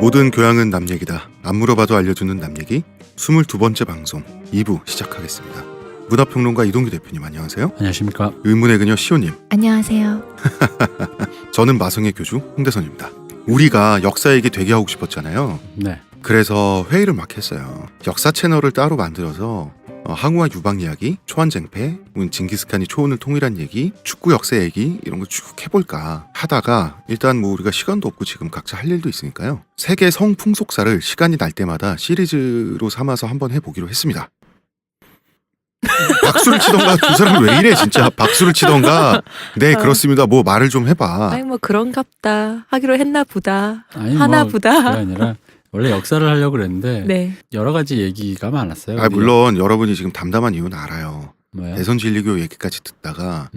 모든 교양은 남 얘기다. 안 물어봐도 알려주는 남 얘기 22번째 방송 2부 시작하겠습니다. 문화평론가 이동규 대표님 안녕하세요. 안녕하십니까. 의문의 그녀 시호님 안녕하세요. 저는 마성의 교주 홍대선입니다. 우리가 역사 얘기 되게 하고 싶었잖아요. 네. 그래서 회의를 막 했어요. 역사 채널을 따로 만들어서 항우와 유방 이야기, 초안쟁패, 징기스칸이 초원을 통일한 얘기, 축구 역사 얘기 이런 거 쭉 해볼까 하다가 일단 뭐 우리가 시간도 없고 지금 각자 할 일도 있으니까요. 세계 성풍속사를 시간이 날 때마다 시리즈로 삼아서 한번 해보기로 했습니다. 박수를 치던가 두 사람 왜 이래 진짜. 박수를 치던가 네 그렇습니다. 뭐 말을 좀 해봐. 아니 뭐 그런갑다 하기로 했나 보다. 아니, 하나 뭐 보다. 그게 아니라 원래 역사를 하려고 그랬는데 네. 여러 가지 얘기가 많았어요. 물론 여러분이 지금 담담한 이유는 알아요. 뭐야? 대선 진리교 얘기까지 듣다가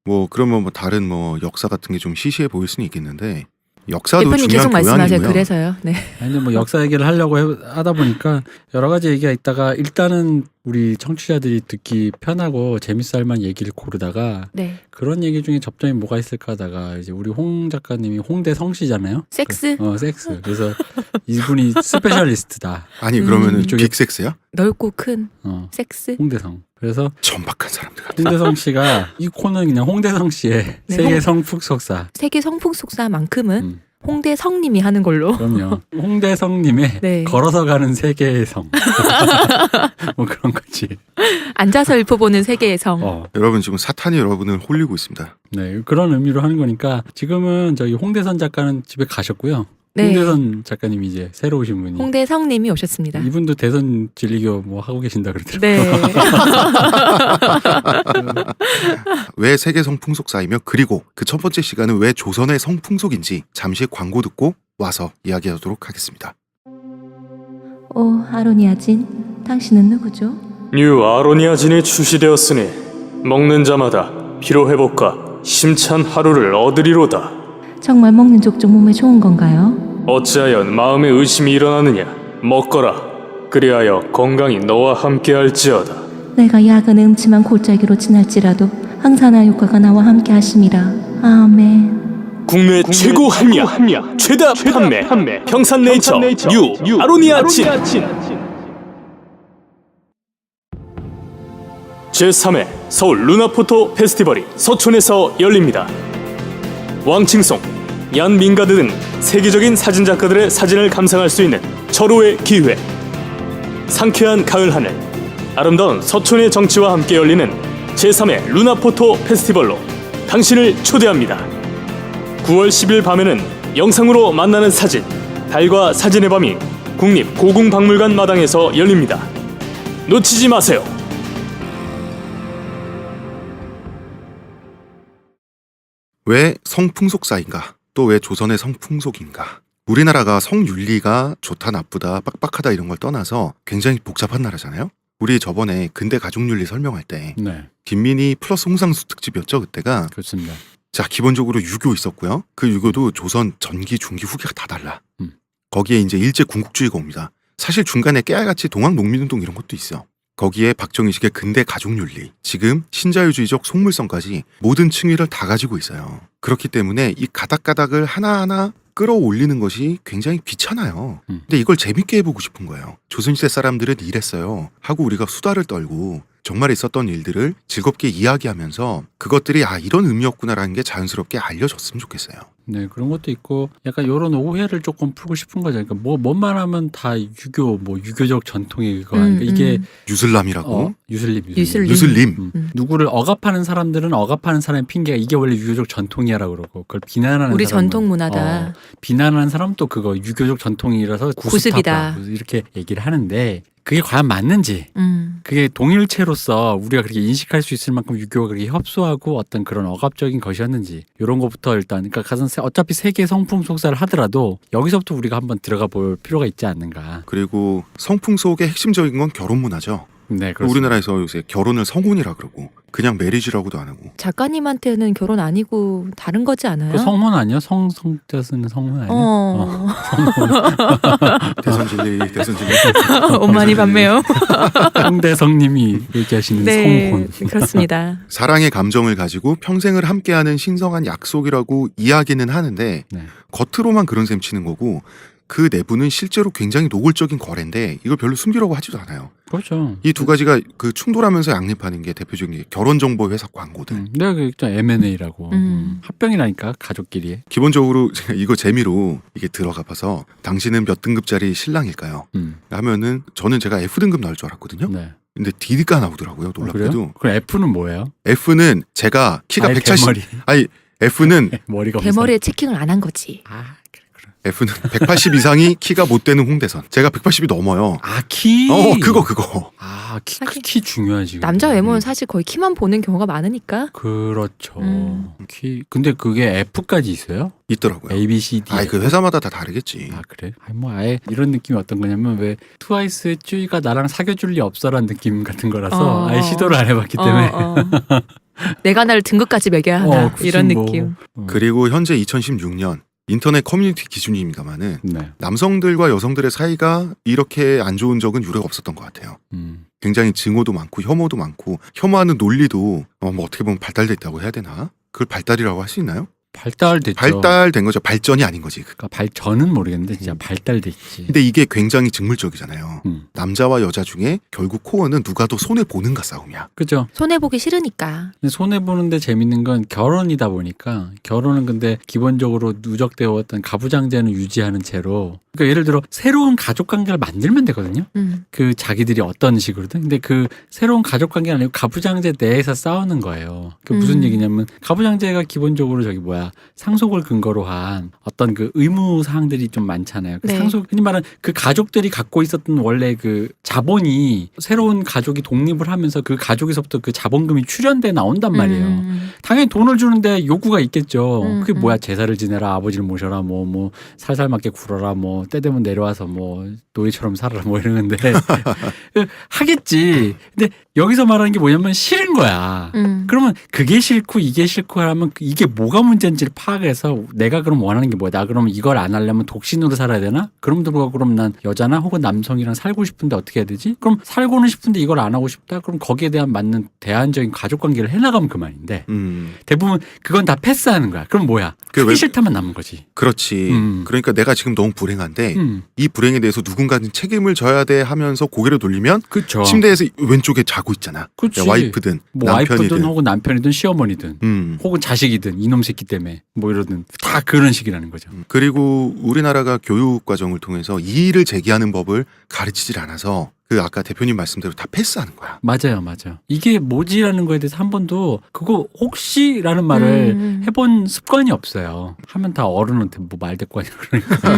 뭐 그러면 뭐 다른 뭐 역사 같은 게 좀 시시해 보일 수는 있겠는데 역사도 대표님 중요한 계속 말씀하세요. 교양이고요. 그래서요. 네. 아니 근데 뭐 역사 얘기를 하려고 하다 보니까 여러 가지 얘기가 있다가 일단은 우리 청취자들이 듣기 편하고 재밌어 할 만한 얘기를 고르다가 네. 그런 얘기 중에 접점이 뭐가 있을까 하다가 이제 우리 홍 작가님이 홍대 성씨잖아요. 섹스? 섹스. 그래서 이분이 스페셜리스트다. 아니 그러면은 이쪽에- 빅섹스야? 넓고 큰 섹스? 홍대성. 그래서 천박한 사람들 같아. 홍대성 씨가 이 코는 그냥 홍대성 씨의 네. 세계 성풍속사. 세계 성풍속사만큼은 음. 홍대 성님이 하는 걸로. 그럼요. 홍대성님의 네. 걸어서 가는 세계의 성. 뭐 그런 거지. 앉아서 읊어보는 세계의 성. 여러분 지금 사탄이 여러분을 홀리고 있습니다. 네, 그런 의미로 하는 거니까 지금은 저희 홍대선 작가는 집에 가셨고요. 네. 홍대선 작가님이 이제 새로 오신 분이. 홍대 성님이 오셨습니다. 이분도 대선 진리교 뭐 하고 계신다 그러더라고요. 네. 왜 세계 성풍속사이며 그리고 그 첫 번째 시간은 왜 조선의 성풍속인지 잠시 광고 듣고 와서 이야기하도록 하겠습니다. 오, 아로니아진, 당신은 누구죠? 뉴 아로니아진이 출시되었으니 먹는 자마다 피로회복과 심찬 하루를 얻으리로다. 정말 먹는 족족 몸에 좋은 건가요? 어찌하여 마음에 의심이 일어나느냐. 먹거라. 그리하여 건강이 너와 함께할지어다. 내가 약은 음침한 골짜기로 지날지라도 항산화 효과가 나와 함께 하심이라. 아멘. 국내 최고 합리화, 최다 판매, 평산네이처 뉴 아로니아진. 제3회 서울 루나포토 페스티벌이 서촌에서 열립니다. 왕칭송, 얀 밍가드 등 세계적인 사진작가들의 사진을 감상할 수 있는 절호의 기회. 상쾌한 가을 하늘, 아름다운 서촌의 정취와 함께 열리는 제3회 루나포토 페스티벌로 당신을 초대합니다. 9월 10일 밤에는 영상으로 만나는 사진, 달과 사진의 밤이 국립고궁박물관 마당에서 열립니다. 놓치지 마세요. 왜 성풍속사인가? 또 왜 조선의 성풍속인가? 우리나라가 성윤리가 좋다 나쁘다 빡빡하다 이런 걸 떠나서 굉장히 복잡한 나라잖아요. 우리 저번에 근대 가족윤리 설명할 때 네, 김민희 플러스 홍상수 특집이었죠 그때가. 그렇습니다. 자 기본적으로 유교 있었고요. 그 유교도 조선 전기 중기 후기가 다 달라. 거기에 이제 일제 군국주의가 옵니다. 사실 중간에 깨알같이 동학 농민운동 이런 것도 있어. 거기에 박정희식의 근대 가족윤리, 지금 신자유주의적 속물성까지 모든 층위를 다 가지고 있어요. 그렇기 때문에 이 가닥가닥을 하나하나 끌어올리는 것이 굉장히 귀찮아요. 근데 이걸 재밌게 해보고 싶은 거예요. 조선시대 사람들은 이랬어요 하고 우리가 수다를 떨고 정말 있었던 일들을 즐겁게 이야기하면서 그것들이 이런 의미였구나라는 게 자연스럽게 알려졌으면 좋겠어요. 네, 그런 것도 있고 약간 이런 오해를 조금 풀고 싶은 거죠. 그러니까 뭐만 하면 다 유교, 뭐 유교적 전통의 그거 아니까 이게 유슬람이라고? 유슬림. 누구를 억압하는 사람들은 억압하는 사람의 핑계가 이게 원래 유교적 전통이야라고 그러고 그걸 비난하는 우리 사람은 전통 문화다. 비난하는 사람은 또 그거 유교적 전통이라서 구습이다. 구습하다 이렇게 얘기를 하는데 그게 과연 맞는지 그게 동일체로서 우리가 그렇게 인식할 수 있을 만큼 유교가 그렇게 협소하고 어떤 그런 억압적인 것이었는지 이런 것부터 일단 그러니까 어차피 세계 성품 속사를 하더라도 여기서부터 우리가 한번 들어가 볼 필요가 있지 않는가. 그리고 성풍속의 핵심적인 건 결혼 문화죠. 네, 그렇습니다. 우리나라에서 요새 결혼을 성혼이라 그러고 그냥 메리지라고도 안 하고. 작가님한테는 결혼 아니고 다른 거지 않아요? 그 성혼 아니야? 성자 쓰는 성혼 아니야? 대선 진리. 엄마니 반매요. 홍대성님이 얘기하시는 네, 성혼. 그렇습니다. 사랑의 감정을 가지고 평생을 함께하는 신성한 약속이라고 이야기는 하는데 네. 겉으로만 그런 셈 치는 거고 그 내부는 실제로 굉장히 노골적인 거래인데 이걸 별로 숨기려고 하지도 않아요. 그렇죠. 이 두 가지가 그 충돌하면서 양립하는 게 대표적인 게 결혼정보 회사 광고들. 내가 그 있잖아 M&A라고 합병이라니까 가족끼리. 기본적으로 제가 이거 재미로 이게 들어가 봐서 당신은 몇 등급짜리 신랑일까요? 하면은 저는 제가 F등급 나올 줄 알았거든요. 네. 근데 D가 나오더라고요. 그래요? 놀랍게도. 그럼 F는 뭐예요? F는 제가 키가 아예 170. 대머리. 아니 F는 머리가 대머리에 체킹을 안 한 거지. 아 그래. F는 180 이상이 키가 못 되는 홍대선. 제가 180이 넘어요. 아 키. 그거. 아 하긴. 키 중요하지. 남자 외모는 사실 거의 키만 보는 경우가 많으니까. 그렇죠. 음. 키. 근데 그게 F까지 있어요? 있더라고요. A, B, C, D. 아이 그 회사마다 다 다르겠지. 아 그래? 아니 뭐 아예 이런 느낌이 어떤 거냐면 왜 트와이스의 쭈이가 나랑 사귀어줄 리 없어라는 느낌 같은 거라서 아예 시도를 안 해봤기 때문에 내가 나를 등급까지 매겨야 하나 굳이 이런 뭐. 느낌. 그리고 현재 2016년 인터넷 커뮤니티 기준입니다만은 네. 남성들과 여성들의 사이가 이렇게 안 좋은 적은 유례가 없었던 것 같아요. 굉장히 증오도 많고 혐오도 많고 혐오하는 논리도 뭐 어떻게 보면 발달돼 있다고 해야 되나? 그걸 발달이라고 할 수 있나요? 발달됐죠. 발달된 거죠. 발전이 아닌 거지. 그러니까 발전은 모르겠는데 진짜 발달돼 있지. 근데 이게 굉장히 직물적이잖아요. 음. 남자와 여자 중에 결국 코어는 누가 더 손해 보는가 싸움이야. 그죠? 손해 보기 싫으니까. 근데 손해 보는데 재밌는 건 결혼이다 보니까 결혼은 근데 기본적으로 누적되어 왔던 가부장제는 유지하는 채로. 그러니까 예를 들어 새로운 가족 관계를 만들면 되거든요. 그 자기들이 어떤 식으로든. 근데 그 새로운 가족 관계가 아니고 가부장제 내에서 싸우는 거예요. 그 무슨 얘기냐면 가부장제가 기본적으로 저기 상속을 근거로 한 어떤 그 의무 사항들이 좀 많잖아요. 그 네. 상속, 흔히 말하는 그 가족들이 갖고 있었던 원래 그 자본이 새로운 가족이 독립을 하면서 그 가족에서부터 그 자본금이 출연돼 나온단 말이에요. 당연히 돈을 주는데 요구가 있겠죠. 그게 뭐야, 제사를 지내라, 아버지를 모셔라, 뭐 살살 맞게 굴어라, 뭐 때 되면 내려와서 뭐 노예처럼 살아라, 뭐 이런 건데 하겠지. 근데 여기서 말하는 게 뭐냐면 싫은 거야. 그러면 그게 싫고 이게 싫고 하면 이게 뭐가 문제인지를 파악해서 내가 그럼 원하는 게 뭐야? 나 그럼 이걸 안 하려면 독신으로 살아야 되나? 그럼도 불구하고 그럼 난 여자나 혹은 남성이랑 살고 싶은데 어떻게 해야 되지? 그럼 살고는 싶은데 이걸 안 하고 싶다? 그럼 거기에 대한 맞는 대안적인 가족 관계를 해나가면 그만인데 대부분 그건 다 패스하는 거야. 그럼 뭐야? 그게 싫다만 남은 거지. 그렇지. 그러니까 내가 지금 너무 불행한데 이 불행에 대해서 누군가는 책임을 져야 돼 하면서 고개를 돌리면 그쵸. 침대에서 왼쪽에 자고 있잖아. 그치. 와이프든 뭐 남편이든 와이프든 혹은 남편이든 시어머니든 혹은 자식이든 이놈 새끼 때문에 뭐 이러든 다 그런 식이라는 거죠. 그리고 우리나라가 교육 과정을 통해서 이의를 제기하는 법을 가르치질 않아서 그 아까 대표님 말씀대로 다 패스하는 거야. 맞아요. 이게 뭐지라는 거에 대해서 한 번도 그거 혹시라는 말을 해본 습관이 없어요. 하면 다 어른한테 뭐 말대꾸하냐 그러니까.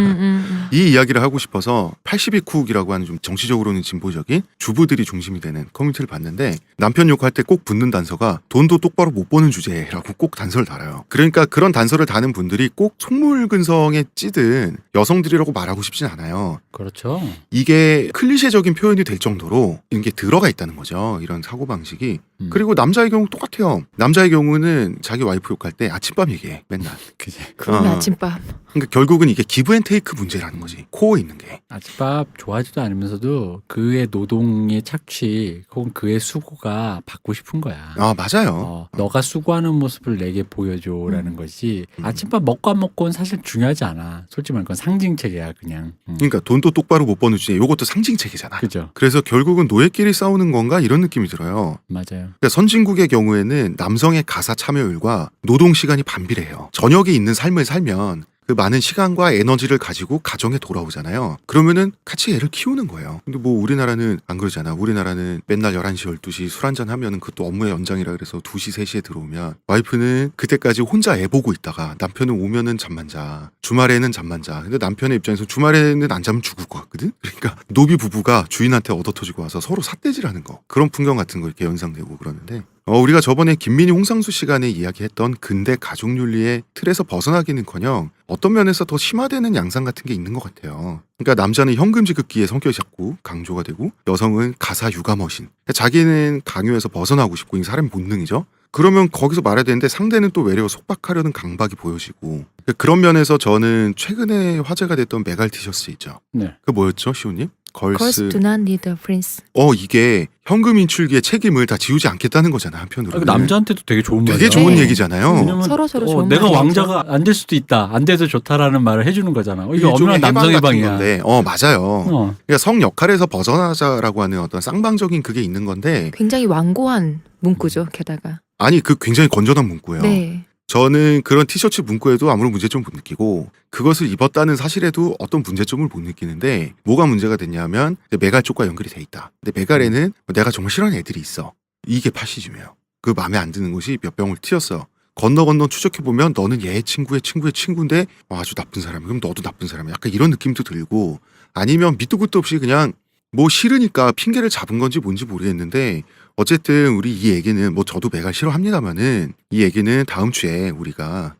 이 이야기를 하고 싶어서 82쿡이라고 하는 좀 정치적으로는 진보적인 주부들이 중심이 되는 커뮤니티를 봤는데 남편 욕할 때 꼭 붙는 단서가 돈도 똑바로 못 버는 주제라고 꼭 단서를 달아요. 그러니까 그런 단서를 다는 분들이 꼭 속물근성에 찌든 여성들이라고 말하고 싶진 않아요. 그렇죠. 이게 클리셰적인 표현이 될 정도로 이런 게 들어가 있다는 거죠. 이런 사고방식이. 그리고 남자의 경우 똑같아요. 남자의 경우는 자기 와이프 욕할 때 아침밤 얘기해. 맨날. 그지. 그런 아침밥. 그러니까 결국은 이게 기브 앤 테이크 문제라는 거지. 코어 있는 게. 아침밥 좋아하지도 않으면서도 그의 노동의 착취 혹은 그의 수고가 받고 싶은 거야. 아 맞아요. 너가 수고하는 모습을 내게 보여줘라는 거지. 아침밥 먹고 안 먹고는 사실 중요하지 않아. 솔직히 말하면 그건 상징책이야 그냥. 그러니까 돈도 똑바로 못 버는 주제. 이것도 상징책이잖아. 그죠. 그래서 결국은 노예끼리 싸우는 건가 이런 느낌이 들어요. 맞아요. 그러니까 선진국의 경우에는 남성의 가사 참여율과 노동 시간이 반비례해요. 저녁에 있는 삶을 살면 그 많은 시간과 에너지를 가지고 가정에 돌아오잖아요. 그러면은 같이 애를 키우는 거예요. 근데 뭐 우리나라는 안 그러잖아. 우리나라는 맨날 11시, 12시 술 한잔 하면은 그것도 업무의 연장이라 그래서 2시, 3시에 들어오면 와이프는 그때까지 혼자 애 보고 있다가 남편은 오면은 잠만 자. 주말에는 잠만 자. 근데 남편의 입장에서 주말에는 안 자면 죽을 것 같거든? 그러니까 노비 부부가 주인한테 얻어터지고 와서 서로 삿대질하는 거. 그런 풍경 같은 거 이렇게 연상되고 그러는데 우리가 저번에 김민희 홍상수 시간에 이야기했던 근대 가족윤리의 틀에서 벗어나기는커녕 어떤 면에서 더 심화되는 양상 같은 게 있는 것 같아요. 그러니까 남자는 현금지급기의 성격이 자꾸 강조가 되고 여성은 가사 육아머신. 자기는 강요해서 벗어나고 싶고 이게 사람의 본능이죠. 그러면 거기서 말해야 되는데 상대는 또 외려 속박하려는 강박이 보여지고 그런 면에서 저는 최근에 화제가 됐던 메갈 티셔츠 있죠. 네. 그 뭐였죠, 시호님? Girls do not need a prince. 이게 현금 인출기의 책임을 다 지우지 않겠다는 거잖아 한편으로. 남자한테도 되게 좋은 말이야. 되게 좋은 네. 얘기잖아요. 왜냐면 서로 좋은 내가 말이죠. 왕자가 안 될 수도 있다. 안 돼도 좋다라는 말을 해주는 거잖아. 이게 일종의 엄연한 남성의 해방 같은 방이야. 건데, 맞아요. 그러니까 성 역할에서 벗어나자라고 하는 어떤 쌍방적인 그게 있는 건데, 굉장히 완고한 문구죠. 게다가. 아니 그 굉장히 건전한 문구예요. 네. 저는 그런 티셔츠 문구에도 아무런 문제점을 못 느끼고 그것을 입었다는 사실에도 어떤 문제점을 못 느끼는데 뭐가 문제가 됐냐면 메갈 쪽과 연결이 돼 있다. 근데 메갈에는 내가 정말 싫어하는 애들이 있어. 이게 파시즘이에요. 그 마음에 안 드는 것이 몇 병을 튀었어. 건너 추적해보면 너는 얘 친구의 친구인데 아주 나쁜 사람이야. 그럼 너도 나쁜 사람이야. 약간 이런 느낌도 들고 아니면 밑도 끝도 없이 그냥 뭐 싫으니까 핑계를 잡은 건지 뭔지 모르겠는데 어쨌든 우리 이 얘기는 뭐 저도 메갈 싫어합니다만은 이 얘기는 다음 주에 우리가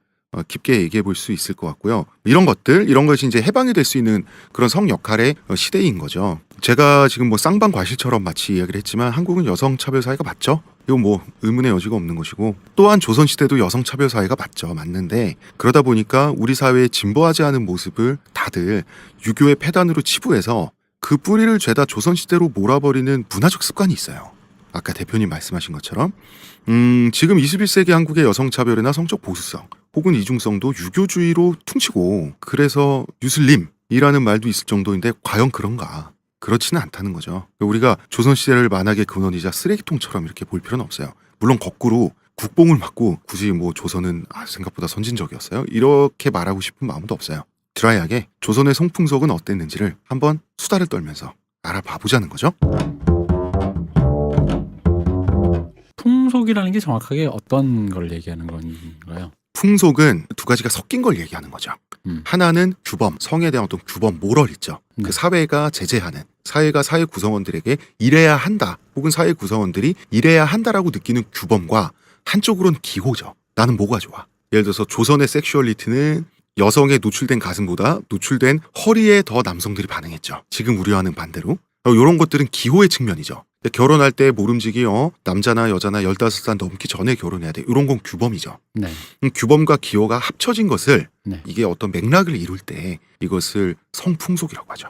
깊게 얘기해 볼 수 있을 것 같고요. 이런 것이 이제 해방이 될 수 있는 그런 성 역할의 시대인 거죠. 제가 지금 뭐 쌍방 과실처럼 마치 이야기를 했지만 한국은 여성 차별 사회가 맞죠? 이건 뭐 의문의 여지가 없는 것이고 또한 조선시대도 여성 차별 사회가 맞죠. 맞는데 그러다 보니까 우리 사회에 진보하지 않은 모습을 다들 유교의 폐단으로 치부해서 그 뿌리를 죄다 조선시대로 몰아버리는 문화적 습관이 있어요. 아까 대표님 말씀하신 것처럼 지금 21세기 한국의 여성차별이나 성적 보수성 혹은 이중성도 유교주의로 퉁치고 그래서 유슬림이라는 말도 있을 정도인데 과연 그런가? 그렇지는 않다는 거죠. 우리가 조선시대를 만약에 근원이자 쓰레기통처럼 이렇게 볼 필요는 없어요. 물론 거꾸로 국뽕을 맞고 굳이 뭐 조선은 생각보다 선진적이었어요. 이렇게 말하고 싶은 마음도 없어요. 드라이하게 조선의 성풍속은 어땠는지를 한번 수다를 떨면서 알아봐 보자는 거죠. 풍속이라는 게 정확하게 어떤 걸 얘기하는 건가요? 풍속은 두 가지가 섞인 걸 얘기하는 거죠. 하나는 규범, 성에 대한 어떤 규범, 모럴 있죠. 그 사회가 제재하는, 사회가 사회 구성원들에게 이래야 한다, 혹은 사회 구성원들이 이래야 한다라고 느끼는 규범과 한쪽으로는 기호죠. 나는 뭐가 좋아? 예를 들어서 조선의 섹슈얼리티는 여성의 노출된 가슴보다 노출된 허리에 더 남성들이 반응했죠. 지금 우려하는 반대로. 이런 것들은 기호의 측면이죠. 결혼할 때 모름지기 남자나 여자나 15살 넘기 전에 결혼해야 돼. 이런 건 규범이죠. 네. 규범과 기호가 합쳐진 것을 네. 이게 어떤 맥락을 이룰 때 이것을 성풍속이라고 하죠.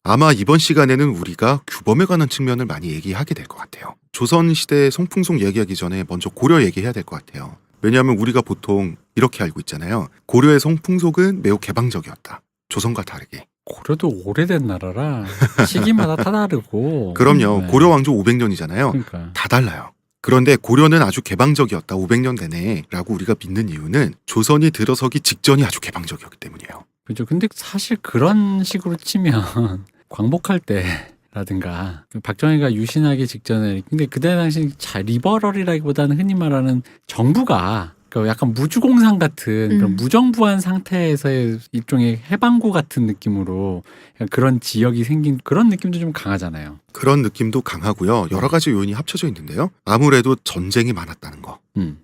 아마 이번 시간에는 우리가 규범에 관한 측면을 많이 얘기하게 될 것 같아요. 조선시대 성풍속 얘기하기 전에 먼저 고려 얘기해야 될 것 같아요. 왜냐하면 우리가 보통 이렇게 알고 있잖아요. 고려의 성풍속은 매우 개방적이었다. 조선과 다르게. 고려도 오래된 나라라 시기마다 다 다르고. 그럼요. 네. 고려 왕조 500년이잖아요. 그러니까. 다 달라요. 그런데 고려는 아주 개방적이었다. 500년 내내 라고 우리가 믿는 이유는 조선이 들어서기 직전이 아주 개방적이었기 때문이에요. 그렇죠. 근데 사실 그런 식으로 치면 광복할 때라든가 박정희가 유신하기 직전에 근데 그때 당시 리버럴이라기보다는 흔히 말하는 정부가 그러니까 약간 무주공산 같은 그런 무정부한 상태에서의 일종의 해방구 같은 느낌으로 그런 지역이 생긴 그런 느낌도 좀 강하잖아요. 그런 느낌도 강하고요. 여러 가지 요인이 합쳐져 있는데요. 아무래도 전쟁이 많았다는 거.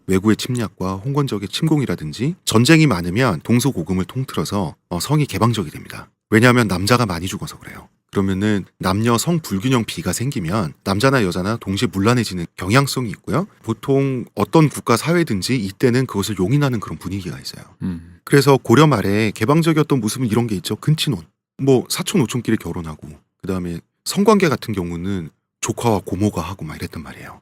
외구의 침략과 홍건적의 침공이라든지 전쟁이 많으면 동서고금을 통틀어서 성이 개방적이 됩니다. 왜냐하면 남자가 많이 죽어서 그래요. 그러면은 남녀 성 불균형 비가 생기면 남자나 여자나 동시에 문란해지는 경향성이 있고요. 보통 어떤 국가 사회든지 이때는 그것을 용인하는 그런 분위기가 있어요. 그래서 고려 말에 개방적이었던 모습은 이런 게 있죠. 근친혼. 뭐 사촌 오촌끼리 결혼하고 그다음에 성관계 같은 경우는 조카와 고모가 하고 막 이랬단 말이에요.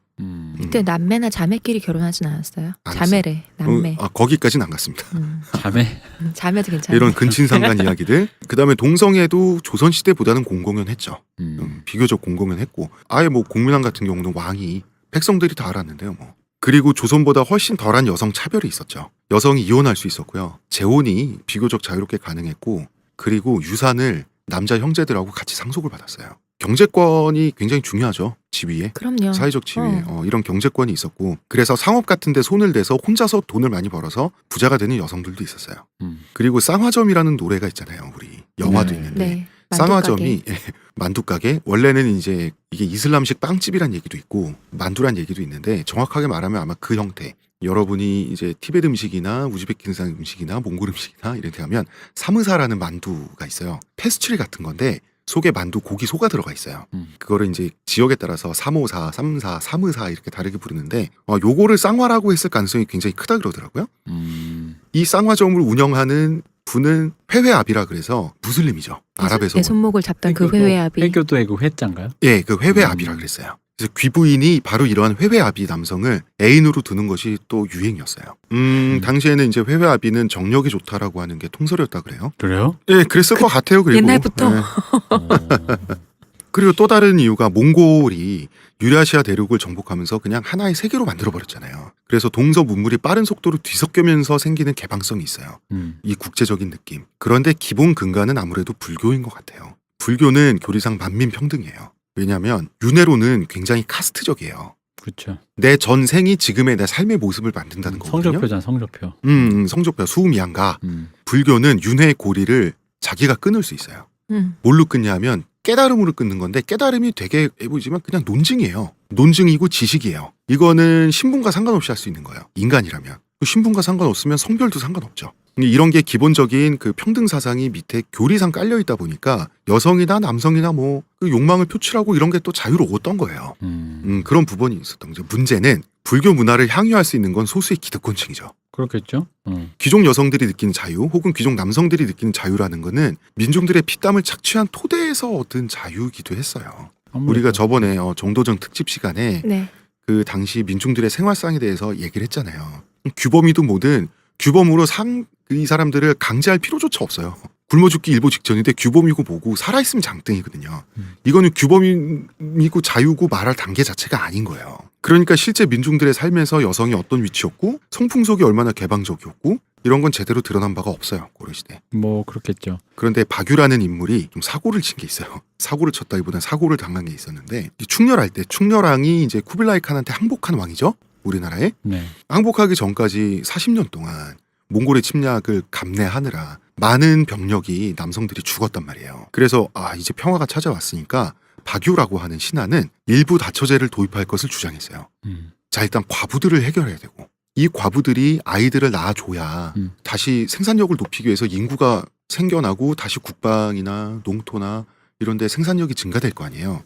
그때 남매나 자매끼리 결혼하진 않았어요? 안 자매래. 남매. 거기까지는 안 갔습니다. 자매. 자매도 괜찮아요. 이런 근친상간 이야기들. 그다음에 동성애도 조선시대보다는 공공연했죠. 비교적 공공연했고 아예 뭐 공문왕 같은 경우는 왕이 백성들이 다 알았는데요. 뭐. 그리고 조선보다 훨씬 덜한 여성 차별이 있었죠. 여성이 이혼할 수 있었고요. 재혼이 비교적 자유롭게 가능했고 그리고 유산을 남자 형제들하고 같이 상속을 받았어요. 경제권이 굉장히 중요하죠. 지위에. 그럼요. 사회적 지위에. 이런 경제권이 있었고 그래서 상업 같은 데 손을 대서 혼자서 돈을 많이 벌어서 부자가 되는 여성들도 있었어요. 그리고 쌍화점이라는 노래가 있잖아요. 우리 영화도 네. 있는데 네. 쌍화점이 만두가게 원래는 이제 이게 이슬람식 빵집이란 얘기도 있고 만두란 얘기도 있는데 정확하게 말하면 아마 그 형태. 여러분이 이제 티베트 음식이나 우즈베키스탄 음식이나 몽골 음식이나 이런 데 가면 사무사라는 만두가 있어요. 페스츄리 같은 건데 속에 만두 고기 소가 들어가 있어요. 그거를 이제 지역에 따라서 354, 34, 354 이렇게 다르게 부르는데 요거를 쌍화라고 했을 가능성이 굉장히 크다 그러더라고요. 이 쌍화점을 운영하는 부는 회회압이라 그래서 무슬림이죠. 아랍에서 내 온. 손목을 잡던 그 회회압이. 회교도의 그 회자인가요? 예, 그 회회압이라 그랬어요. 그래서 귀부인이 바로 이러한 회회압이 남성을 애인으로 두는 것이 또 유행이었어요. 당시에는 이제 회회압이는 정력이 좋다라고 하는 게 통설이었다 그래요. 그래요? 예, 그랬을 것 같아요. 그리고 옛날부터. 예. 그리고 또 다른 이유가 몽골이 유라시아 대륙을 정복하면서 그냥 하나의 세계로 만들어버렸잖아요. 그래서 동서문물이 빠른 속도로 뒤섞이면서 생기는 개방성이 있어요. 이 국제적인 느낌. 그런데 기본 근간은 아무래도 불교인 것 같아요. 불교는 교리상 만민평등이에요. 왜냐하면 윤회로는 굉장히 카스트적이에요. 그렇죠. 내 전생이 지금의 내 삶의 모습을 만든다는 거거든요. 성적표잖아, 성적표. 성적표, 수음이양가. 음. 불교는 윤회의 고리를 자기가 끊을 수 있어요. 뭘로 끊냐면 깨달음으로 끊는 건데 깨달음이 되게 보이지만 그냥 논증이에요. 논증이고 지식이에요. 이거는 신분과 상관없이 할 수 있는 거예요. 인간이라면. 신분과 상관없으면 성별도 상관없죠. 이런 게 기본적인 그 평등 사상이 밑에 교리상 깔려 있다 보니까 여성이나 남성이나 뭐 그 욕망을 표출하고 이런 게 또 자유로웠던 거예요. 그런 부분이 있었던 거죠. 문제는 불교 문화를 향유할 수 있는 건 소수의 기득권층이죠. 그렇겠죠. 귀족 여성들이 느끼는 자유 혹은 귀족 남성들이 느끼는 자유라는 거는 민중들의 피땀을 착취한 토대에서 얻은 자유이기도 했어요. 아무래도. 우리가 저번에 정도전 특집 시간에 네. 그 당시 민중들의 생활상에 대해서 얘기를 했잖아요. 규범이든 뭐든 규범으로 이 사람들을 강제할 필요조차 없어요. 굶어 죽기 일보 직전인데 규범이고 뭐고 살아있으면 장땡이거든요. 이거는 규범이고 자유고 말할 단계 자체가 아닌 거예요. 그러니까 실제 민중들의 삶에서 여성이 어떤 위치였고 성풍속이 얼마나 개방적이었고 이런 건 제대로 드러난 바가 없어요. 고려시대. 뭐 그렇겠죠. 그런데 박유라는 인물이 좀 사고를 친 게 있어요. 사고를 쳤다기보다는 사고를 당한 게 있었는데 충렬할 때 충렬왕이 이제 쿠빌라이 칸한테 항복한 왕이죠. 우리나라에. 네. 항복하기 전까지 40년 동안 몽골의 침략을 감내하느라 많은 병력이 남성들이 죽었단 말이에요. 그래서 이제 평화가 찾아왔으니까 박유라고 하는 신하는 일부 다처제를 도입할 것을 주장했어요. 자, 일단 과부들을 해결해야 되고 이 과부들이 아이들을 낳아줘야 다시 생산력을 높이기 위해서 인구가 생겨나고 다시 국방이나 농토나 이런 데 생산력이 증가될 거 아니에요.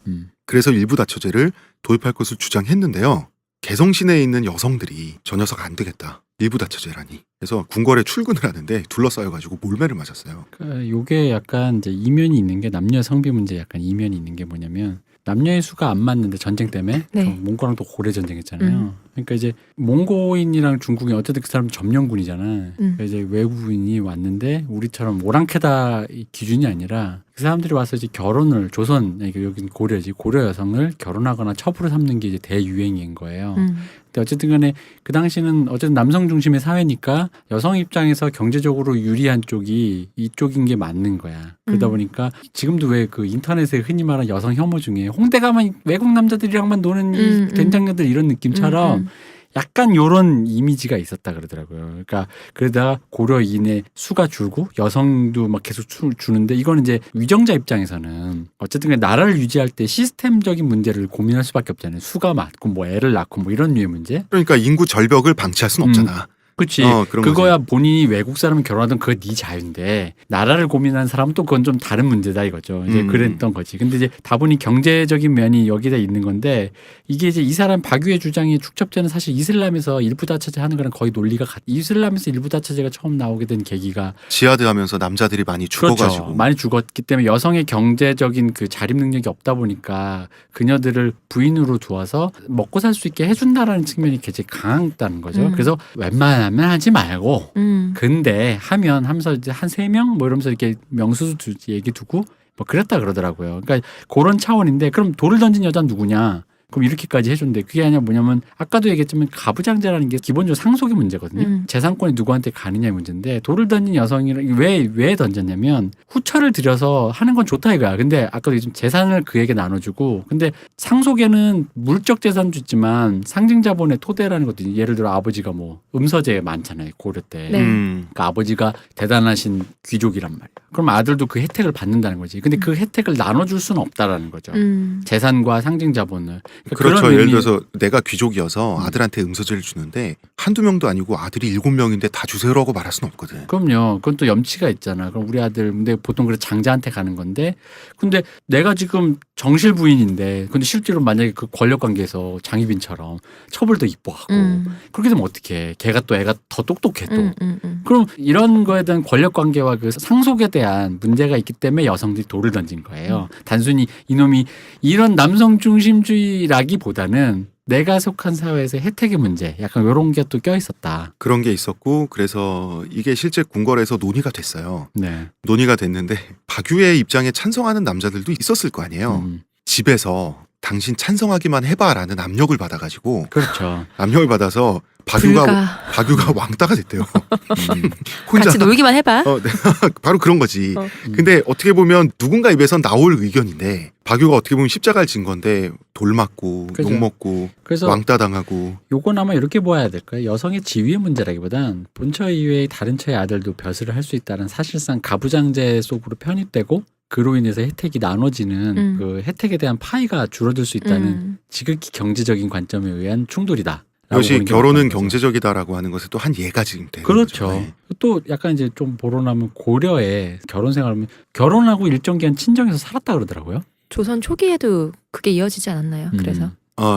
그래서 일부 다처제를 도입할 것을 주장했는데요. 개성시내에 있는 여성들이 저 녀석 안 되겠다. 일부 다처제라니. 그래서 궁궐에 출근을 하는데 둘러싸여가지고 몰매를 맞았어요. 요게 약간 이제 이면이 있는 게 남녀 성비 문제 약간 이면이 있는 게 뭐냐면 남녀의 수가 안 맞는데 전쟁 때문에 네. 몽골랑 또 고래 전쟁했잖아요. 그러니까 이제 몽고인이랑 중국인 어쨌든 그 사람 점령군이잖아. 그러니까 이제 외국인이 왔는데 우리처럼 오랑캐다 기준이 아니라 그 사람들이 와서 이제 결혼을 조선 여긴 고려지 고려 여성을 결혼하거나 첩으로 삼는 게 이제 대유행인 거예요. 근데 어쨌든 간에 그 당시는 어쨌든 남성 중심의 사회니까 여성 입장에서 경제적으로 유리한 쪽이 이쪽인 게 맞는 거야. 그러다 보니까 지금도 왜 그 인터넷에 흔히 말하는 여성 혐오 중에 홍대 가면 외국 남자들이랑만 노는 이 된장녀들 이런 느낌처럼 약간 요런 이미지가 있었다 그러더라고요. 그러니까 그러다가 고려인의 수가 줄고 여성도 막 계속 주는데 이거는 이제 위정자 입장에서는 어쨌든 나라를 유지할 때 시스템적인 문제를 고민할 수밖에 없잖아요. 수가 많고 뭐 애를 낳고 뭐 이런 류의 문제. 그러니까 인구 절벽을 방치할 수는 없잖아. 그렇지. 그런 그거야 본인이 외국 사람을 결혼하든 그거 네 자유인데 나라를 고민하는 사람은 또 그건 좀 다른 문제다 이거죠. 이제 그랬던 거지. 근데 이제 다분히 경제적인 면이 여기다 있는 건데 이게 이제 이 사람 박유의 주장의 축적제는 사실 이슬람에서 일부 다처제 하는 거랑 거의 논리가 이슬람에서 일부 다처제가 처음 나오게 된 계기가 지하드 하면서 남자들이 많이 죽어가지고. 그렇죠. 많이 죽었기 때문에 여성의 경제적인 그 자립 능력이 없다 보니까 그녀들을 부인으로 두어서 먹고 살 수 있게 해준다라는 측면이 굉장히 강했다는 거죠. 그래서 웬만하면 하지 말고 근데 하면서 이제 한 3명 뭐 이러면서 이렇게 명수 얘기 두고 뭐 그랬다 그러더라고요. 그러니까 그런 차원인데 그럼 돌을 던진 여자는 누구냐? 그럼 이렇게까지 해준대. 그게 아니라 뭐냐면 아까도 얘기했지만 가부장제라는 게 기본적으로 상속의 문제거든요. 재산권이 누구한테 가느냐의 문제인데 돌을 던진 여성이랑 왜 던졌냐면 후처를 들여서 하는 건 좋다 이거야. 근데 아까도 얘기했지만 재산을 그에게 나눠주고 근데 상속에는 물적 재산도 있지만 상징자본의 토대라는 것도 예를 들어 아버지가 뭐 음서제 많잖아요. 고려 때. 네. 그러니까 아버지가 대단하신 귀족이란 말이야. 그럼 아들도 그 혜택을 받는다는 거지. 근데 그 혜택을 나눠줄 수는 없다라는 거죠. 재산과 상징자본을. 그렇죠. 그런 예를 의미- 들어서 내가 귀족이어서 아들한테 음서제를 주는데 한두 명도 아니고 아들이 7명인데 다 주세요라고 말할 수는 없거든. 그럼요. 그건 또 염치가 있잖아. 그럼 우리 아들 근데 보통 그래 장자한테 가는 건데 근데 내가 지금 정실 부인인데 근데 실제로 만약에 그 권력 관계에서 장희빈처럼 처벌도 이뻐하고 그렇게 되면 어떡해. 걔가 또 애가 더 똑똑해 또. 그럼 이런 거에 대한 권력 관계와 그 상속에 대한 문제가 있기 때문에 여성들이 돌을 던진 거예요. 단순히 이놈이 이런 남성 중심주의라기보다는 내가 속한 사회에서 혜택의 문제 약간 이런 게 또 껴 있었다. 그런 게 있었고 그래서 이게 실제 궁궐에서 논의가 됐어요. 네. 논의가 됐는데 박유의 입장에 찬성하는 남자들도 있었을 거 아니에요. 집에서 당신 찬성하기만 해봐라는 압력을 받아가지고 그렇죠. 압력을 받아서 불가. 박유가 왕따가 됐대요. 혼자 같이 놀기만 해봐. 네. 바로 그런 거지. 어. 근데 어떻게 보면 누군가 입에선 나올 의견인데 박유가 어떻게 보면 십자가를 진 건데 돌 맞고 그죠. 욕 먹고 그래서 왕따 당하고 요건 아마 이렇게 보아야 될까요? 여성의 지위의 문제라기보단 본처 이외의 다른 처의 아들도 벼슬을 할 수 있다는 사실상 가부장제 속으로 편입되고 그로 인해서 혜택이 나눠지는 그 혜택에 대한 파이가 줄어들 수 있다는 지극히 경제적인 관점에 의한 충돌이다. 이것이 결혼은 경제적이다라고 하는 것에 또 한 예가 지금 되는 그렇죠. 거죠. 네. 또 약간 이제 좀 보러나면 고려에 결혼 생활하면 결혼하고 일정 기간 친정에서 살았다 그러더라고요. 조선 초기에도 그게 이어지지 않았나요? 그래서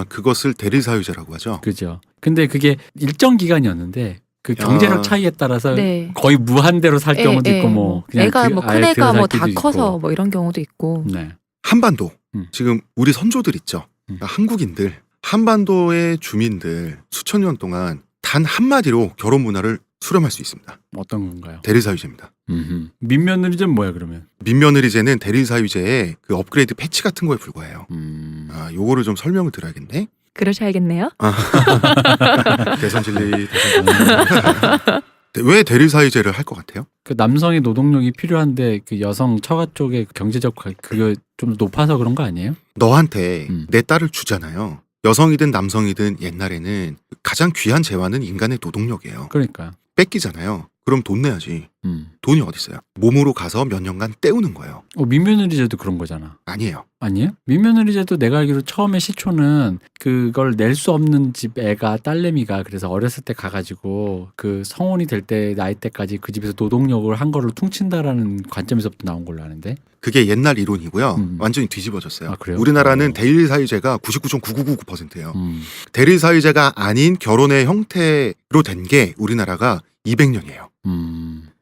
그것을 대리사유제라고 하죠. 그죠. 근데 그게 일정 기간이었는데 그 경제력 차이에 따라서 네. 거의 무한대로 살 경우도 있고 뭐 그냥 애가 뭐 큰 아예 애가 뭐 다 들여살기도 있고. 커서 뭐 이런 경우도 있고. 네. 한반도 지금 우리 선조들 있죠. 한국인들 한반도의 주민들 수천 년 동안 단 한마디로 결혼 문화를 수렴할 수 있습니다. 어떤 건가요? 대리사유제입니다. 민며느리제는 뭐야 그러면? 민며느리제는 대리사유제의 그 업그레이드 패치 같은 거에 불과해요. 요거를 좀 설명을 드려야겠네. 그러셔야겠네요. 대선진리. 왜 대리사유제를 할 것 같아요? 그 남성의 노동력이 필요한데 그 여성 처가 쪽에 경제적 그게 좀 높아서 그런 거 아니에요? 너한테 내 딸을 주잖아요. 여성이든 남성이든 옛날에는 가장 귀한 재화는 인간의 노동력이에요. 그러니까. 뺏기잖아요. 그럼 돈 내야지. 돈이 어디 있어요? 몸으로 가서 몇 년간 때우는 거예요. 민며느리제도 그런 거잖아. 아니에요. 아니에요? 민며느리제도 내가 알기로 처음에 시초는 그걸 낼 수 없는 집 애가 딸내미가 그래서 어렸을 때 가가지고 그 성혼이 될 때 나이 때까지 그 집에서 노동력을 한 거를 퉁친다라는 관점에서부터 나온 걸로 아는데. 그게 옛날 이론이고요. 완전히 뒤집어졌어요. 아, 그래요? 우리나라는 대리사유제가 99.9999%예요. 음. 대리사유제가 아닌 결혼의 형태로 된 게 우리나라가 200년이에요.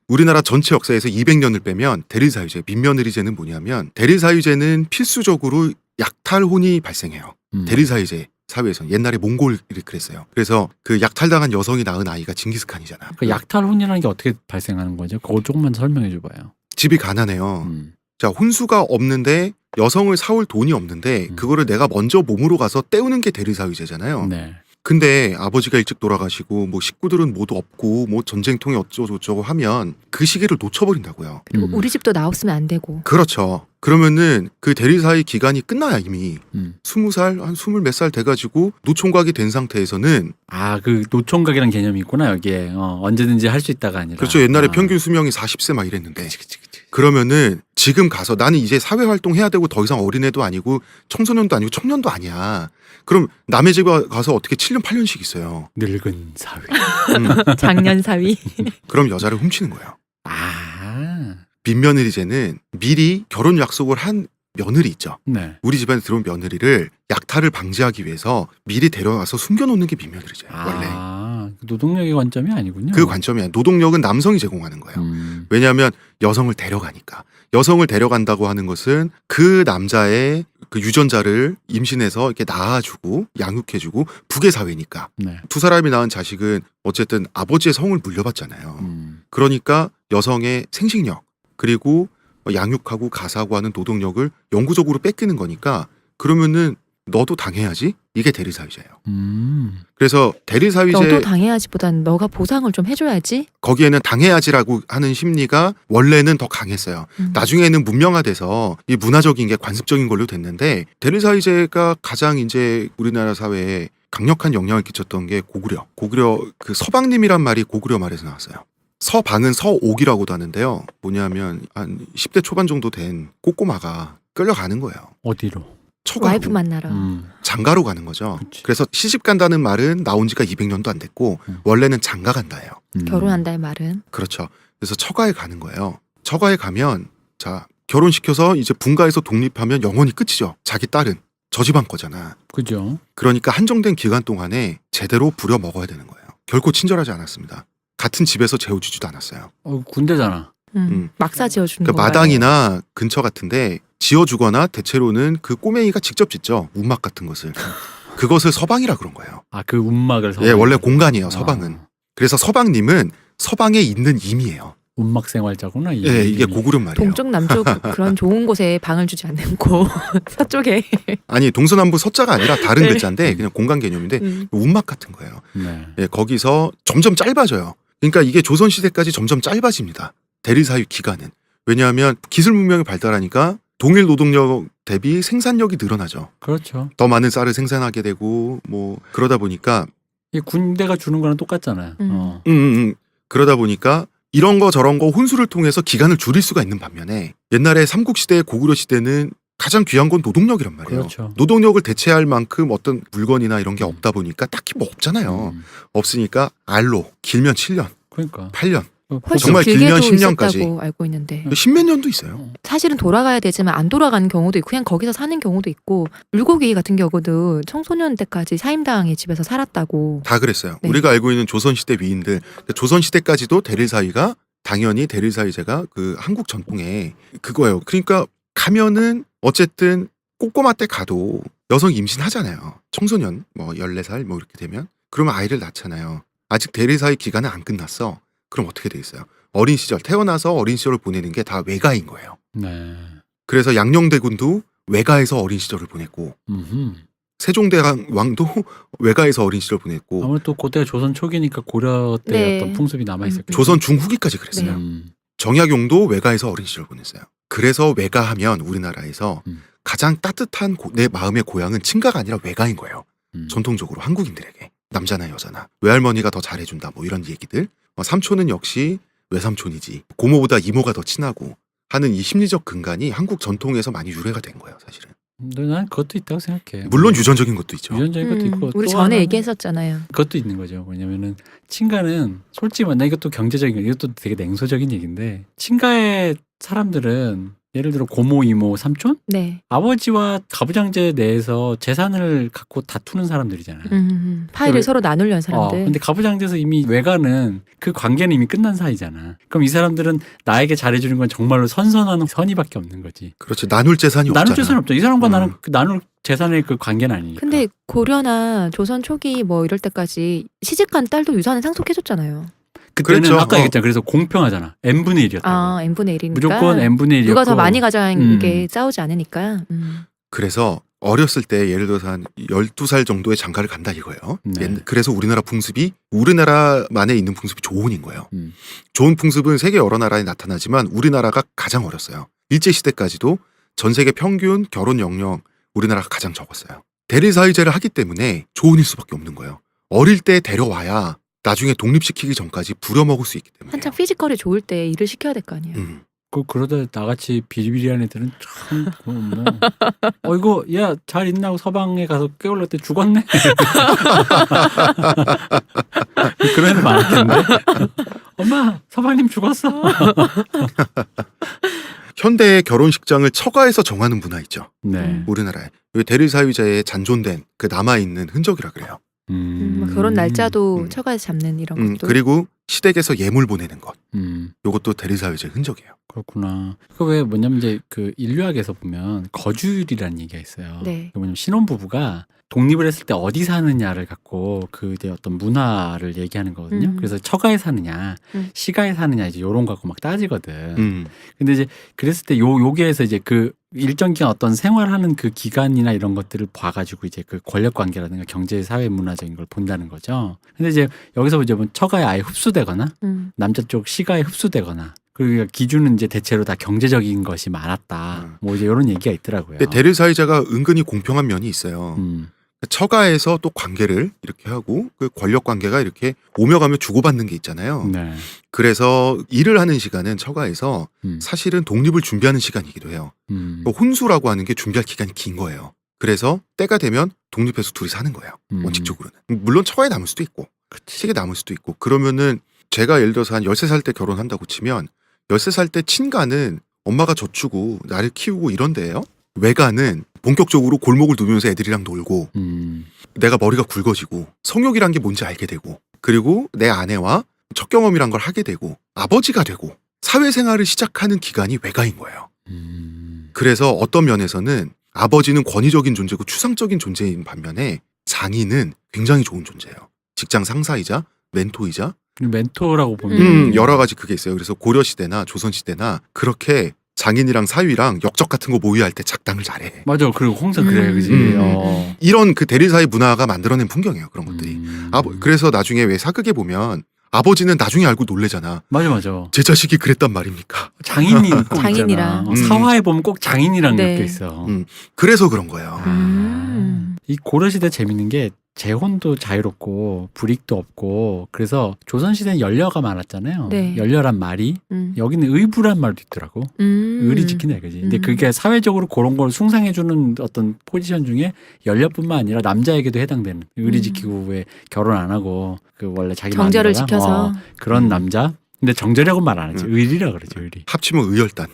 우리나라 전체 역사에서 200년을 빼면 대리사유제, 민며느리제는 뭐냐면 대리사유제는 필수적으로 약탈혼이 발생해요. 대리사유제 사회에서 옛날에 몽골이 그랬어요. 그래서 그 약탈당한 여성이 낳은 아이가 징기스칸이잖아. 그 약탈혼이라는 게 어떻게 발생하는 거죠? 그거 조금만 설명해 줘봐요. 집이 가난해요. 자, 혼수가 없는데 여성을 사올 돈이 없는데 그거를 내가 먼저 몸으로 가서 때우는 게 대리사유제잖아요. 네. 근데 아버지가 일찍 돌아가시고 뭐 식구들은 모두 없고 뭐 전쟁통에 어쩌고저쩌고 하면 그 시기를 놓쳐버린다고요. 그리고 우리 집도 나 없으면 안 되고. 그렇죠. 그러면은 그 대리사의 기간이 끝나야 이미 20살 한 20 몇 살 돼가지고 노총각이 된 상태에서는 아, 그 노총각이라는 개념이 있구나 여기에. 언제든지 할 수 있다가 아니라. 그렇죠. 옛날에 평균 수명이 40세 막 이랬는데 그러면은 지금 가서 나는 이제 사회활동 해야 되고 더 이상 어린애도 아니고 청소년도 아니고 청년도 아니야. 그럼 남의 집에 가서 어떻게 7년 8년씩 있어요. 늙은 사회. 장년 사위. 그럼 여자를 훔치는 거예요. 아. 민며느리제는 미리 결혼 약속을 한 며느리 있죠. 네. 우리 집안에 들어온 며느리를 약탈을 방지하기 위해서 미리 데려와서 숨겨놓는 게 민며느리제예요. 원래. 아, 노동력의 관점이 아니군요. 그 관점이야. 노동력은 남성이 제공하는 거예요. 왜냐하면 여성을 데려가니까. 여성을 데려간다고 하는 것은 그 남자의 그 유전자를 임신해서 이렇게 낳아주고 양육해주고 북의 사회니까. 네. 두 사람이 낳은 자식은 어쨌든 아버지의 성을 물려받잖아요. 그러니까 여성의 생식력 그리고 양육하고 가사하고 하는 노동력을 영구적으로 뺏기는 거니까 그러면은 너도 당해야지. 이게 대리사유제예요. 그래서 대리사유제 너도 당해야지보단 너가 보상을 좀 해줘야지. 거기에는 당해야지라고 하는 심리가 원래는 더 강했어요. 나중에는 문명화돼서 이 문화적인 게 관습적인 걸로 됐는데 대리사유제가 가장 이제 우리나라 사회에 강력한 영향을 끼쳤던 게 고구려. 고구려 그 서방님이란 말이 고구려 말에서 나왔어요. 서방은 서옥이라고도 하는데요. 뭐냐면 한 10대 초반 정도 된 꼬꼬마가 끌려가는 거예요. 어디로? 처가로 와이프 만나러. 장가로 가는 거죠. 그치. 그래서 시집 간다는 말은 나온 지가 200년도 안 됐고 원래는 장가 간다예요. 결혼한다의 말은. 그렇죠. 그래서 처가에 가는 거예요. 처가에 가면 자 결혼시켜서 이제 분가에서 독립하면 영원히 끝이죠. 자기 딸은 저 집안 거잖아. 그죠. 그러니까 한정된 기간 동안에 제대로 부려 먹어야 되는 거예요. 결코 친절하지 않았습니다. 같은 집에서 재워주지도 않았어요. 군대잖아. 막사 지어주는 그러니까 건가요? 마당이나 근처 같은데 지어주거나 대체로는 그 꼬맹이가 직접 짓죠. 운막 같은 것을. 그것을 서방이라 그런 거예요. 그 운막을 예, 원래 공간이에요. 서방은. 그래서 서방님은 서방에 있는 임이에요. 운막 생활자구나. 예, 이게 고구려 말이에요. 동쪽 남쪽 그런 좋은 곳에 방을 주지 않고 서쪽에. 아니 동서남북 서자가 아니라 다른 네. 글자인데 그냥 공간 개념인데 운막 같은 거예요. 네. 예, 거기서 점점 짧아져요. 그러니까 이게 조선시대까지 점점 짧아집니다. 대리사유 기간은. 왜냐하면 기술 문명이 발달하니까 동일 노동력 대비 생산력이 늘어나죠. 그렇죠. 더 많은 쌀을 생산하게 되고 뭐 그러다 보니까 이 군대가 주는 거랑 똑같잖아요. 그러다 보니까 이런 거 저런 거 혼수를 통해서 기간을 줄일 수가 있는 반면에 옛날에 삼국시대 고구려 시대는 가장 귀한 건 노동력이란 말이에요. 그렇죠. 노동력을 대체할 만큼 어떤 물건이나 이런 게 없다 보니까 딱히 뭐 없잖아요. 없으니까 알로 길면 7년, 그러니까 8년, 훨씬 정말 길면 길게도 10년까지. 있었다고 알고 있는데 십몇 년도 있어요. 사실은 돌아가야 되지만 안 돌아가는 경우도 있고 그냥 거기서 사는 경우도 있고 물고기 같은 경우도 청소년 때까지 사임당의 집에서 살았다고. 다 그랬어요. 네. 우리가 알고 있는 조선시대 위인들, 조선시대까지도 대릴사위가 당연히 대릴사위제가 그 한국 전통에 그거예요. 그러니까 가면은 어쨌든 꼬꼬마 때 가도 여성 임신하잖아요. 청소년 뭐 14살 뭐 이렇게 되면 그러면 아이를 낳잖아요. 아직 대릴사위 기간은 안 끝났어. 그럼 어떻게 돼 있어요? 어린 시절 태어나서 어린 시절을 보내는 게 다 외가인 거예요. 네. 그래서 양녕대군도 외가에서 어린 시절을 보냈고 세종대왕도 외가에서 어린 시절 보냈고 아무래도 그때가 조선 초기니까 고려 때 네. 어떤 풍습이 남아 있었겠죠. 조선 중후기까지 그랬어요. 음. 정약용도 외가에서 어린 시절 보냈어요. 그래서 외가하면 우리나라에서 가장 따뜻한 내 마음의 고향은 친가가 아니라 외가인 거예요. 전통적으로 한국인들에게 남자나 여자나 외할머니가 더 잘해준다 뭐 이런 얘기들. 삼촌은 역시 외삼촌이지 고모보다 이모가 더 친하고 하는 이 심리적 근간이 한국 전통에서 많이 유래가 된 거예요, 사실은. 근데 난 그것도 있다고 생각해. 물론 유전적인 것도 있죠. 유전적인 것도 있고 우리 또 전에 하나는 얘기했었잖아요. 그것도 있는 거죠. 왜냐면은 친가는 솔직히 말해 이것도 경제적인 거, 이것도 되게 냉소적인 얘기인데 친가의 사람들은 예를 들어 고모, 이모, 삼촌? 네. 아버지와 가부장제 내에서 재산을 갖고 다투는 사람들이잖아요. 파일을 왜- 서로 나누려는 사람들. 근데 가부장제에서 이미 외가는 그 관계는 이미 끝난 사이잖아. 그럼 이 사람들은 나에게 잘해주는 건 정말로 선선한 선의밖에 없는 거지. 그렇지. 나눌 재산이 나눌 없잖아. 재산이 없죠. 이 사람과 나는 그 나눌 재산의 그 관계는 아니니까. 근데 고려나 조선 초기 뭐 이럴 때까지 시집간 딸도 유산을 상속해줬잖아요. 그때는 그랬죠. 아까 얘기했잖아. 그래서 공평하잖아. n분의 1이었다고. 아, n분의 1이니까. 무조건 n분의 1이었고. 누가 더 많이 가자는 게 싸우지 않으니까. 그래서 어렸을 때 예를 들어서 한 12살 정도의 장가를 간다 이거예요. 네. 그래서 우리나라 풍습이 우리나라만에 있는 풍습이 조혼인 거예요. 음. 좋은 풍습은 세계 여러 나라에 나타나지만 우리나라가 가장 어렸어요. 일제시대까지도 전 세계 평균 결혼 연령 우리나라가 가장 적었어요. 대리사회제를 하기 때문에 조혼일 수밖에 없는 거예요. 어릴 때 데려와야 나중에 독립시키기 전까지 부려먹을 수 있기 때문에. 한창 피지컬이 좋을 때 일을 시켜야 될 거 아니에요. 그러다 나같이 비리비리한 애들은 참 뭐. 이거 야 잘 있나 하고 서방에 가서 깨울러 때 죽었네. 그런 애들 많을 텐데. 엄마 서방님 죽었어. 현대의 결혼식장을 처가에서 정하는 문화 있죠. 네. 우리나라에. 대리사회제에 잔존된 그 남아있는 흔적이라 그래요. 결혼 날짜도 음. 처가에서 잡는 이런 것도. 그리고 시댁에서 예물 보내는 것. 음. 요것도 대리사회제 흔적이에요. 그렇구나. 그 왜 뭐냐면 이제 그 인류학에서 보면 거주율이라는 얘기가 있어요. 네. 뭐냐면 신혼부부가 독립을 했을 때 어디 사느냐를 갖고 그 이제 어떤 문화를 얘기하는 거거든요. 그래서 처가에 사느냐, 시가에 사느냐 이제 요런 거 갖고 막 따지거든. 근데 이제 그랬을 때 여기에서 이제 그 일정 기간 어떤 생활하는 그 기간이나 이런 것들을 봐가지고 이제 그 권력 관계라든가 경제, 사회, 문화적인 걸 본다는 거죠. 근데 이제 여기서 이제 뭐 처가에 아예 흡수되거나 남자 쪽 시가에 흡수되거나 그리고 기준은 이제 대체로 다 경제적인 것이 많았다. 뭐 이제 이런 얘기가 있더라고요. 근데 대리사회제가 은근히 공평한 면이 있어요. 처가에서 또 관계를 이렇게 하고 그 권력 관계가 이렇게 오며 가며 주고받는 게 있잖아요. 네. 그래서 일을 하는 시간은 처가에서 사실은 독립을 준비하는 시간이기도 해요. 혼수라고 하는 게 준비할 기간이 긴 거예요. 그래서 때가 되면 독립해서 둘이 사는 거예요. 원칙적으로는. 물론 처가에 남을 수도 있고 시댁에 남을 수도 있고 그러면은 제가 예를 들어서 한 13살 때 결혼한다고 치면 13살 때 친가는 엄마가 젖주고 나를 키우고 이런데요. 외가는 본격적으로 골목을 누비면서 애들이랑 놀고 내가 머리가 굵어지고 성욕이란 게 뭔지 알게 되고 그리고 내 아내와 첫 경험이란 걸 하게 되고 아버지가 되고 사회생활을 시작하는 기간이 외가인 거예요. 그래서 어떤 면에서는 아버지는 권위적인 존재고 추상적인 존재인 반면에 장인은 굉장히 좋은 존재예요. 직장 상사이자 멘토이자 멘토라고 보면 여러 가지 그게 있어요. 그래서 고려시대나 조선시대나 그렇게 장인이랑 사위랑 역적 같은 거 모의할 때 작당을 잘해. 맞아. 그리고 항상 그래, 그지. 이런 그 대리사의 문화가 만들어낸 풍경이에요. 그런 것들이. 그래서 나중에 왜 사극에 보면 아버지는 나중에 알고 놀래잖아. 맞아. 제 자식이 그랬단 말입니까? 장인이 꼭 장인이랑. 있잖아. 사화에 보면 꼭 장인이랑 네. 엮여 있어. 그래서 그런 거예요. 이 고려시대 재밌는 게 재혼도 자유롭고 불이익도 없고 그래서 조선시대는 연려가 많았잖아요. 네. 연려란 말이 여기는 의부란 말도 있더라고. 의리 지킨다 이거지. 근데 그게 사회적으로 그런 걸 숭상해주는 어떤 포지션 중에 연려뿐만 아니라 남자에게도 해당되는 의리 지키고 왜 결혼 안 하고 그 원래 자기 정절을 마음대로나 지켜서 그런 남자. 근데 정절이라고 말 안 하지. 의리라 그러죠. 의리. 합치면 의열단.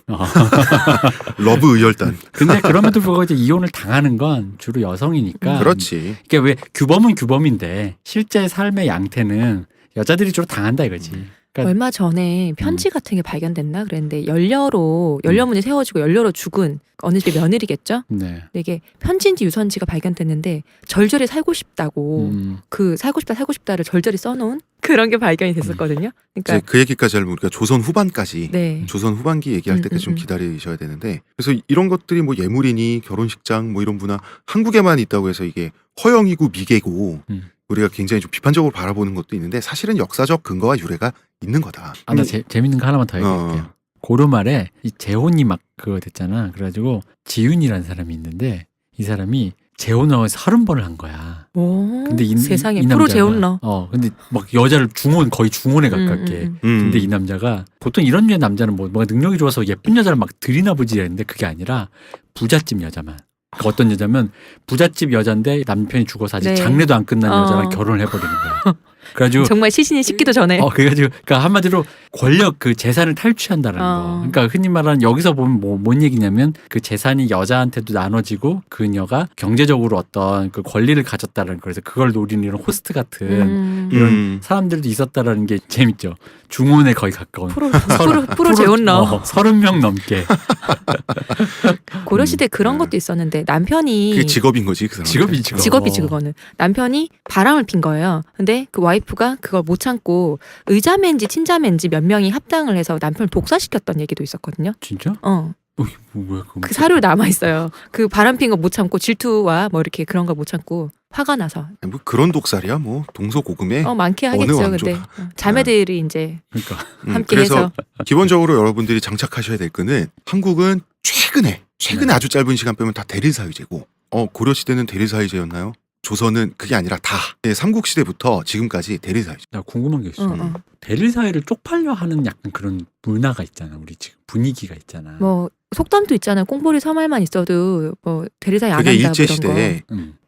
러브 의열단. 근데 그럼에도 불구하고 이제 이혼을 당하는 건 주로 여성이니까. 그렇지. 이게 왜 규범은 규범인데 실제 삶의 양태는 여자들이 주로 당한다 이거지. 그러니까 얼마 전에 편지 같은 게 발견됐나 그랬는데 연료문이 세워지고 연료로 죽은 어느 집의 며느리겠죠. 네. 근데 이게 편지인지 유선지가 발견됐는데 절절히 살고 싶다고 그 살고 싶다를 절절히 써놓은 그런 게 발견이 됐었거든요. 그러니까 이제 그 얘기까지 하려면 우리가 조선 후반까지 네. 조선 후반기 얘기할 때까지 좀 기다리셔야 되는데 그래서 이런 것들이 뭐 예물이니 결혼식장 뭐 이런 문화 한국에만 있다고 해서 이게 허영이고 미개고 우리가 굉장히 좀 비판적으로 바라보는 것도 있는데 사실은 역사적 근거와 유래가 있는 거다. 나 재밌는 거 하나만 더 얘기할게요. 고려 말에 이 재혼이 막 그거 됐잖아. 그래가지고 지윤이라는 사람이 있는데 이 사람이 재혼을 30번을 한 거야. 오, 근데 세상에 이 프로 남자가, 재혼러. 근데 막 여자를 거의 중혼에 가깝게. 근데 이 남자가 보통 이런 류의 남자는 뭔가 능력이 좋아서 예쁜 여자를 막 들이나보지 이랬는데 그게 아니라 부잣집 여자만. 그러니까 어떤 여자면 부잣집 여잔데 남편이 죽어서 아직 네. 장례도 안 끝난 여자랑 결혼을 해버리는 거야. 그래가지고 정말 시신이 씻기도 전에. 그래가지고 그러니까 한마디로 권력 그 재산을 탈취한다는 거. 그러니까 흔히 말하는 여기서 보면 뭔 얘기냐면 그 재산이 여자한테도 나눠지고 그녀가 경제적으로 어떤 그 권리를 가졌다는 거. 그래서 그걸 노리는 이런 호스트 같은 이런 사람들도 있었다라는 게 재밌죠. 중혼에 거의 가까운. 프로 재혼러. 30명 넘게. 고려시대 그런 것도 있었는데 남편이 그게 직업인 거지 그 사람. 직업이지 그거는. 남편이 바람을 핀 거예요. 근데 그 와이프가 그걸 못 참고 의자맨지 친자맨지 몇 명이 합당을 해서 남편을 독사시켰던 얘기도 있었거든요. 진짜? 뭐야, 그 사료 남아 있어요. 그 바람 핀 거 못 참고 질투와 뭐 이렇게 그런 거 못 참고 화가 나서. 뭐 그런 독살이야 뭐 동서고금에. 많게 하겠죠. 근데 자매들이 이제 그러니까. 함께해서. 기본적으로 여러분들이 장착하셔야 될 거는 한국은 최근에 아주 짧은 시간 빼면 다 대리사회제고 고려시대는 대리사회제였나요? 조선은 그게 아니라 다 삼국시대부터 지금까지 대리사회제. 나 궁금한 게 있어. 대리사회를 쪽팔려 하는 약간 그런 문화가 있잖아. 우리 지금 분위기가 있잖아. 뭐 속담도 있잖아요. 꽁보리 서말만 있어도 뭐 대리사회 안 한다고 그게 이런 거. 일제시대에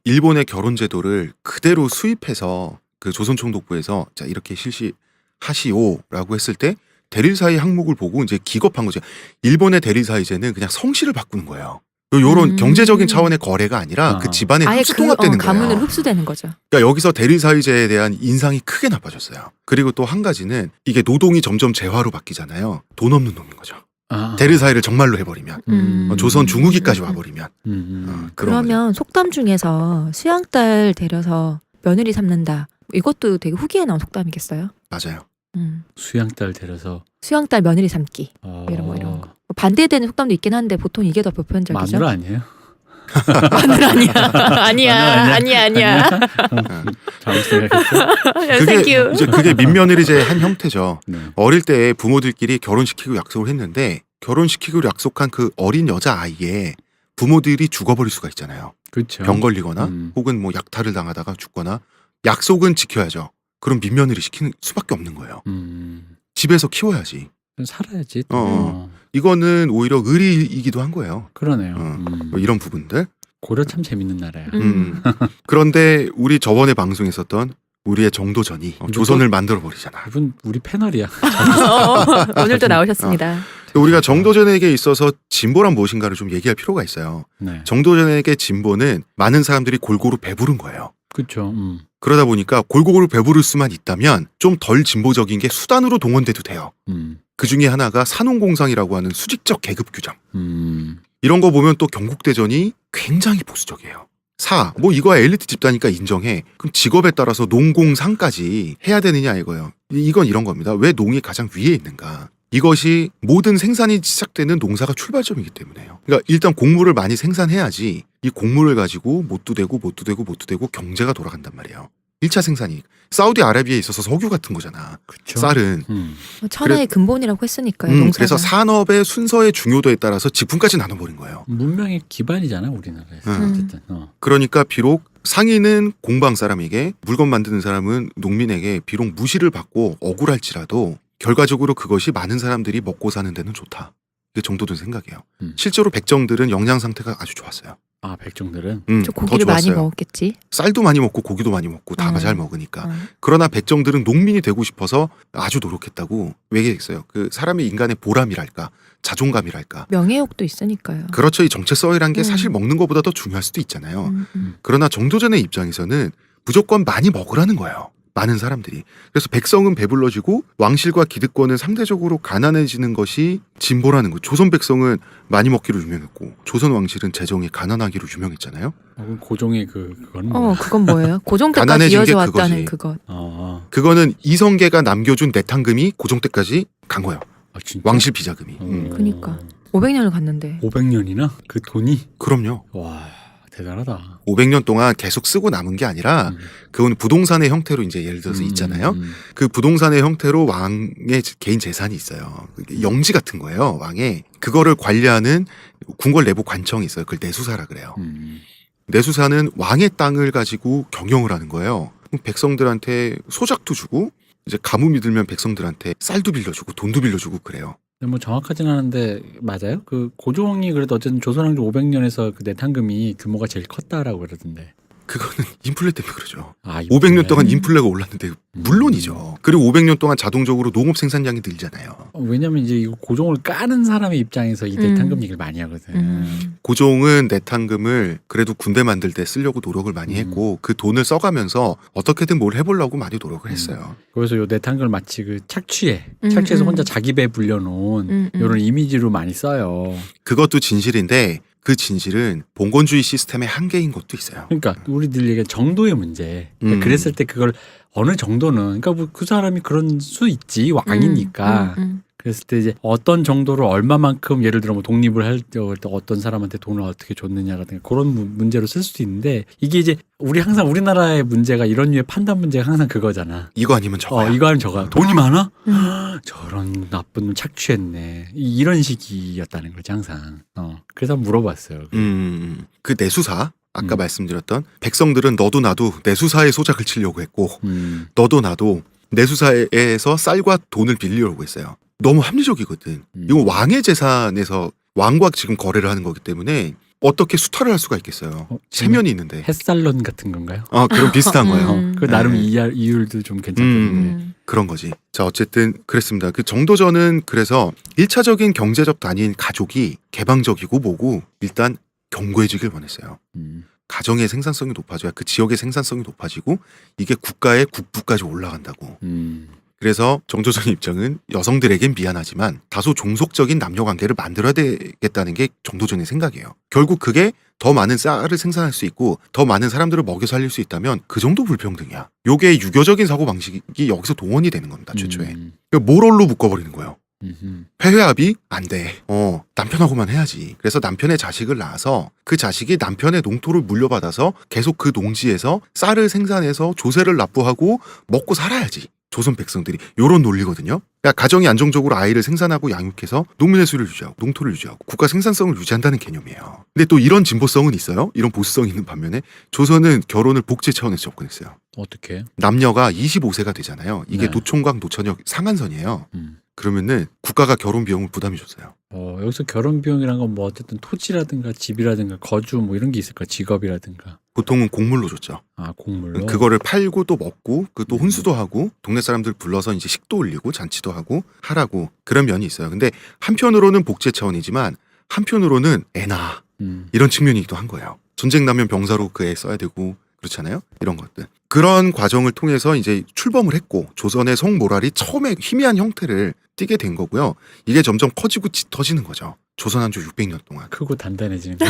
일본의 결혼제도를 그대로 수입해서 그 조선총독부에서 자 이렇게 실시하시오라고 했을 때 대리사회 항목을 보고 이제 기겁한 거죠. 일본의 대리사회제는 그냥 성씨를 바꾸는 거예요. 요런 경제적인 차원의 거래가 아니라 그 집안에 아예 흡수통합되는 거예요. 가문으로 흡수되는 거죠. 그러니까 여기서 대리사회제에 대한 인상이 크게 나빠졌어요. 그리고 또 한 가지는 이게 노동이 점점 재화로 바뀌잖아요. 돈 없는 놈인 거죠. 대리사회를 정말로 해버리면 조선 중후기까지 와버리면 그러면 속담 중에서 수양딸 데려서 며느리 삼는다. 이것도 되게 후기에 나온 속담이겠어요? 맞아요. 수양딸 데려서 수양딸 며느리 삼기 이런 거. 반대되는 속담도 있긴 한데 보통 이게 더 보편적이죠. 마누라 아니에요? 마누라 아니야. 잘못 생각했어. 그게 민며느리제의 한 형태죠. 네. 어릴 때 부모들끼리 결혼시키고 약속을 했는데 결혼시키고 약속한 그 어린 여자아이에 부모들이 죽어버릴 수가 있잖아요. 그렇죠. 병 걸리거나 혹은 뭐 약탈을 당하다가 죽거나 약속은 지켜야죠. 그럼 민며느리 시키는 수밖에 없는 거예요. 집에서 키워야지. 살아야지. 이거는 오히려 의리이기도 한 거예요. 그러네요. 뭐 이런 부분들. 고려 참 재밌는 나라야. 그런데 우리 저번에 방송했었던 우리의 정도전이 조선을 만들어 버리잖아. 이분 우리 패널이야. 오늘도 나오셨습니다. 우리가 정도전에게 있어서 진보란 무엇인가를 좀 얘기할 필요가 있어요. 네. 정도전에게 진보는 많은 사람들이 골고루 배부른 거예요. 그렇죠. 그러다 보니까 골고루 배부를 수만 있다면 좀 덜 진보적인 게 수단으로 동원돼도 돼요. 그 중에 하나가 산업공상이라고 하는 수직적 계급 규정. 이런 거 보면 또 경국대전이 굉장히 보수적이에요. 뭐 이거야 엘리트 집단이니까 인정해. 그럼 직업에 따라서 농공상까지 해야 되느냐 이거예요. 이건 이런 겁니다. 왜 농이 가장 위에 있는가? 이것이 모든 생산이 시작되는 농사가 출발점이기 때문에요. 그러니까 일단 곡물을 많이 생산해야지 이 곡물을 가지고 못도 되고 경제가 돌아간단 말이에요. 1차 생산이 사우디아라비아에 있어서 석유 같은 거잖아. 그쵸. 쌀은. 천하의 근본이라고 했으니까요. 농사가. 그래서 산업의 순서의 중요도에 따라서 직분까지 나눠버린 거예요. 문명의 기반이잖아 우리나라에서. 어쨌든. 그러니까 비록 상인은 공방 사람에게, 물건 만드는 사람은 농민에게 비록 무시를 받고 억울할지라도 결과적으로 그것이 많은 사람들이 먹고 사는 데는 좋다. 이게 정도된 생각이에요. 실제로 백정들은 영양 상태가 아주 좋았어요. 아 백정들은 저 고기를 많이 먹었겠지. 쌀도 많이 먹고 고기도 많이 먹고 다 잘 먹으니까. 그러나 백정들은 농민이 되고 싶어서 아주 노력했다고 얘기했어요. 그 사람의 인간의 보람이랄까 자존감이랄까. 명예욕도 있으니까요. 그렇죠. 이 정체성이란 게 사실 먹는 것보다 더 중요할 수도 있잖아요. 그러나 정도전의 입장에서는 무조건 많이 먹으라는 거예요. 많은 사람들이. 그래서 백성은 배불러지고 왕실과 기득권은 상대적으로 가난해지는 것이 진보라는 거예요. 조선 백성은 많이 먹기로 유명했고 조선 왕실은 재정이 가난하기로 유명했잖아요. 고종의 그거는 뭐야? 그건 뭐예요? 고종 때까지 가난해진 게 이어져 왔다는 그거지. 그것. 그거는 이성계가 남겨준 내탕금이 고종 때까지 간 거예요. 아, 진짜? 왕실 비자금이. 그니까 500년을 갔는데. 500년이나 그 돈이. 그럼요. 와 대단하다. 500년 동안 계속 쓰고 남은 게 아니라 그건 부동산의 형태로 이제 예를 들어서 있잖아요. 그 부동산의 형태로 왕의 개인 재산이 있어요. 영지 같은 거예요. 왕의. 그거를 관리하는 궁궐 내부 관청이 있어요. 그걸 내수사라 그래요. 내수사는 왕의 땅을 가지고 경영을 하는 거예요. 백성들한테 소작도 주고 이제 가뭄이 들면 백성들한테 쌀도 빌려주고 돈도 빌려주고 그래요. 뭐 정확하진 않은데 맞아요? 그 고종이 그래도 어쨌든 조선왕조 500년에서 그 내탕금이 규모가 제일 컸다라고 그러던데. 그거는 인플레 때문에 그러죠. 500년 인플레. 동안 인플레가 올랐는데 물론이죠. 그리고 500년 동안 자동적으로 농업 생산량이 늘잖아요. 왜냐면 이제 이거 고종을 까는 사람의 입장에서 이 내탕금 얘기를 많이 하거든. 고종은 내탕금을 그래도 군대 만들 때 쓰려고 노력을 많이 했고 그 돈을 써가면서 어떻게든 뭘 해보려고 많이 노력을 했어요. 그래서 요 내탕금을 마치 그 착취해서 혼자 자기 배 불려놓은 이런 이미지로 많이 써요. 그것도 진실인데 그 진실은 봉건주의 시스템의 한계인 것도 있어요. 그러니까 우리들 얘기한 정도의 문제. 그러니까 그랬을 때 그걸 어느 정도는 그러니까 뭐 그 사람이 그런 수 있지 왕이니까. 그랬을 때 이제 어떤 정도로 얼마만큼 예를 들어 뭐 독립을 할 때 어떤 사람한테 돈을 어떻게 줬느냐라든가 그런 문제로 쓸 수도 있는데 이게 이제 우리 항상 우리나라의 문제가 이런 류의 판단 문제가 항상 그거잖아. 이거 아니면 저거야. 이거 아니면 저거야. 돈이 많아? 저런 나쁜 놈 착취했네. 이런 식이었다는 거지 항상. 그래서 한번 물어봤어요. 그 내수사 아까 말씀드렸던 백성들은 너도 나도 내수사의 소작을 치려고 했고 너도 나도 내수사에서 쌀과 돈을 빌리려고 했어요. 너무 합리적이거든. 이건 왕의 재산에서 왕과 지금 거래를 하는 거기 때문에 어떻게 수탈을 할 수가 있겠어요. 체면이 있는데. 햇살론 같은 건가요? 그런 비슷한 거예요. 그 나름 이율도 좀 괜찮던데. 그런 거지. 자, 어쨌든 그랬습니다. 그 정도전은 그래서 1차적인 경제적 단위인 가족이 개방적이고 뭐고 일단 견고해지길 원했어요. 가정의 생산성이 높아져야 그 지역의 생산성이 높아지고 이게 국가의 국부까지 올라간다고. 그래서 정조선의 입장은 여성들에겐 미안하지만 다소 종속적인 남녀관계를 만들어야 되겠다는 게 정도전의 생각이에요. 결국 그게 더 많은 쌀을 생산할 수 있고 더 많은 사람들을 먹여 살릴 수 있다면 그 정도 불평등이야. 요게 유교적인 사고방식이 여기서 동원이 되는 겁니다. 최초에. 모럴로 묶어버리는 거예요. 회회합이 안 돼. 남편하고만 해야지. 그래서 남편의 자식을 낳아서 그 자식이 남편의 농토를 물려받아서 계속 그 농지에서 쌀을 생산해서 조세를 납부하고 먹고 살아야지. 조선 백성들이 요런 논리거든요. 그러니까 가정이 안정적으로 아이를 생산하고 양육해서 농민의 수를 유지하고 농토를 유지하고 국가 생산성을 유지한다는 개념이에요. 근데 또 이런 진보성은 있어요. 이런 보수성이 있는 반면에 조선은 결혼을 복지 차원에서 접근했어요. 어떻게? 남녀가 25세가 되잖아요. 이게 네. 노총각 노처녀 상한선이에요. 그러면은 국가가 결혼 비용을 부담해 줬어요. 여기서 결혼 비용이란 건 뭐 어쨌든 토지라든가 집이라든가 거주 뭐 이런 게 있을까? 직업이라든가. 보통은 곡물로 줬죠. 아, 곡물로. 그거를 팔고 또 먹고 그 또 혼수도 하고 동네 사람들 불러서 이제 식도 올리고 잔치도 하고 하라고 그런 면이 있어요. 근데 한편으로는 복제 차원이지만 한편으로는 애나 이런 측면이기도 한 거예요. 전쟁 나면 병사로 그 애 써야 되고 그렇잖아요. 이런 것들. 그런 과정을 통해서 이제 출범을 했고 조선의 성모랄이 처음에 희미한 형태를 띠게 된 거고요. 이게 점점 커지고 짙어지는 거죠. 조선 한조 600년 동안. 크고 단단해지는 거.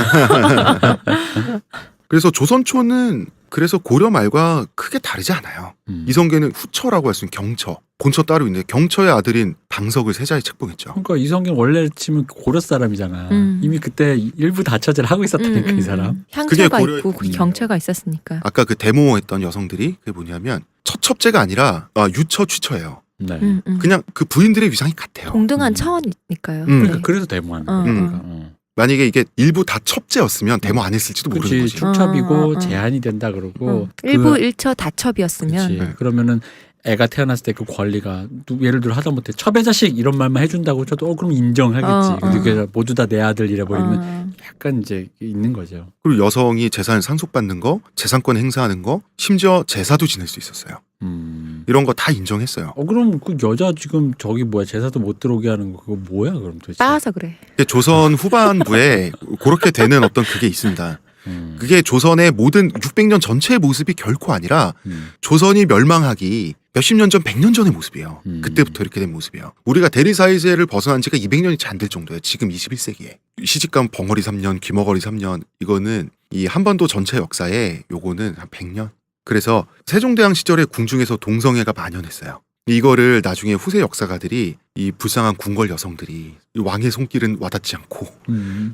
그래서 조선초는 그래서 고려 말과 크게 다르지 않아요. 이성계는 후처라고 할 수 있는 경처, 본처 따로 있는데 경처의 아들인 방석을 세자에 책봉했죠. 그러니까 이성균 원래 치면 고려 사람이잖아. 이미 그때 일부 다처제를 하고 있었다니까 이 사람. 향처가 고려- 있고 경처가 있었으니까. 아까 그 데모했던 여성들이 그게 뭐냐면 처첩제가 아니라 유처 취처예요. 네. 그냥 그 부인들의 위상이 같아요. 동등한 차원이니까요. 그러니까 네. 그래서 데모하는 어, 거니까. 만약에 이게 일부 다 첩제였으면 데모 안 했을지도 모르는 그렇지. 거지. 축첩이고 제한이 된다 그러고. 일부 일처 다첩이었으면 그렇지. 그러면은 애가 태어났을 때 그 권리가 예를 들어 하다못해 첩의 자식 이런 말만 해준다고 쳐도 그럼 인정하겠지. 근데 모두 다 내 아들 이래 버리면 약간 이제 있는 거죠. 그리고 여성이 재산 상속받는 거, 재산권 행사하는 거, 심지어 제사도 지낼 수 있었어요. 이런 거 다 인정했어요. 그럼 그 여자 지금 저기 뭐야 제사도 못 들어오게 하는 거 그거 뭐야 그럼 도대체? 따서 그래. 근데 조선 후반부에 그렇게 되는 어떤 그게 있습니다. 그게 조선의 모든 600년 전체의 모습이 결코 아니라 조선이 멸망하기 몇십 년 전, 100년 전의 모습이에요. 그때부터 이렇게 된 모습이에요. 우리가 대리사회제를 벗어난 지가 200년이 채 안 될 정도예요. 지금 21세기에. 시집가면 벙어리 3년, 귀머거리 3년 이거는 이 한반도 전체 역사에 요거는 한 100년. 그래서 세종대왕 시절에 궁중에서 동성애가 만연했어요. 이거를 나중에 후세 역사가들이 이 불쌍한 궁궐 여성들이 이 왕의 손길은 와닿지 않고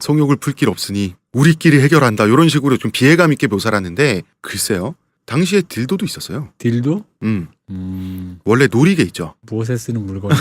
성욕을 풀 길 없으니 우리끼리 해결한다 이런 식으로 좀 비애감 있게 묘사를 하는데 글쎄요. 당시에 딜도도 있었어요. 딜도? 원래 놀이개 있죠. 무엇에 쓰는 물건이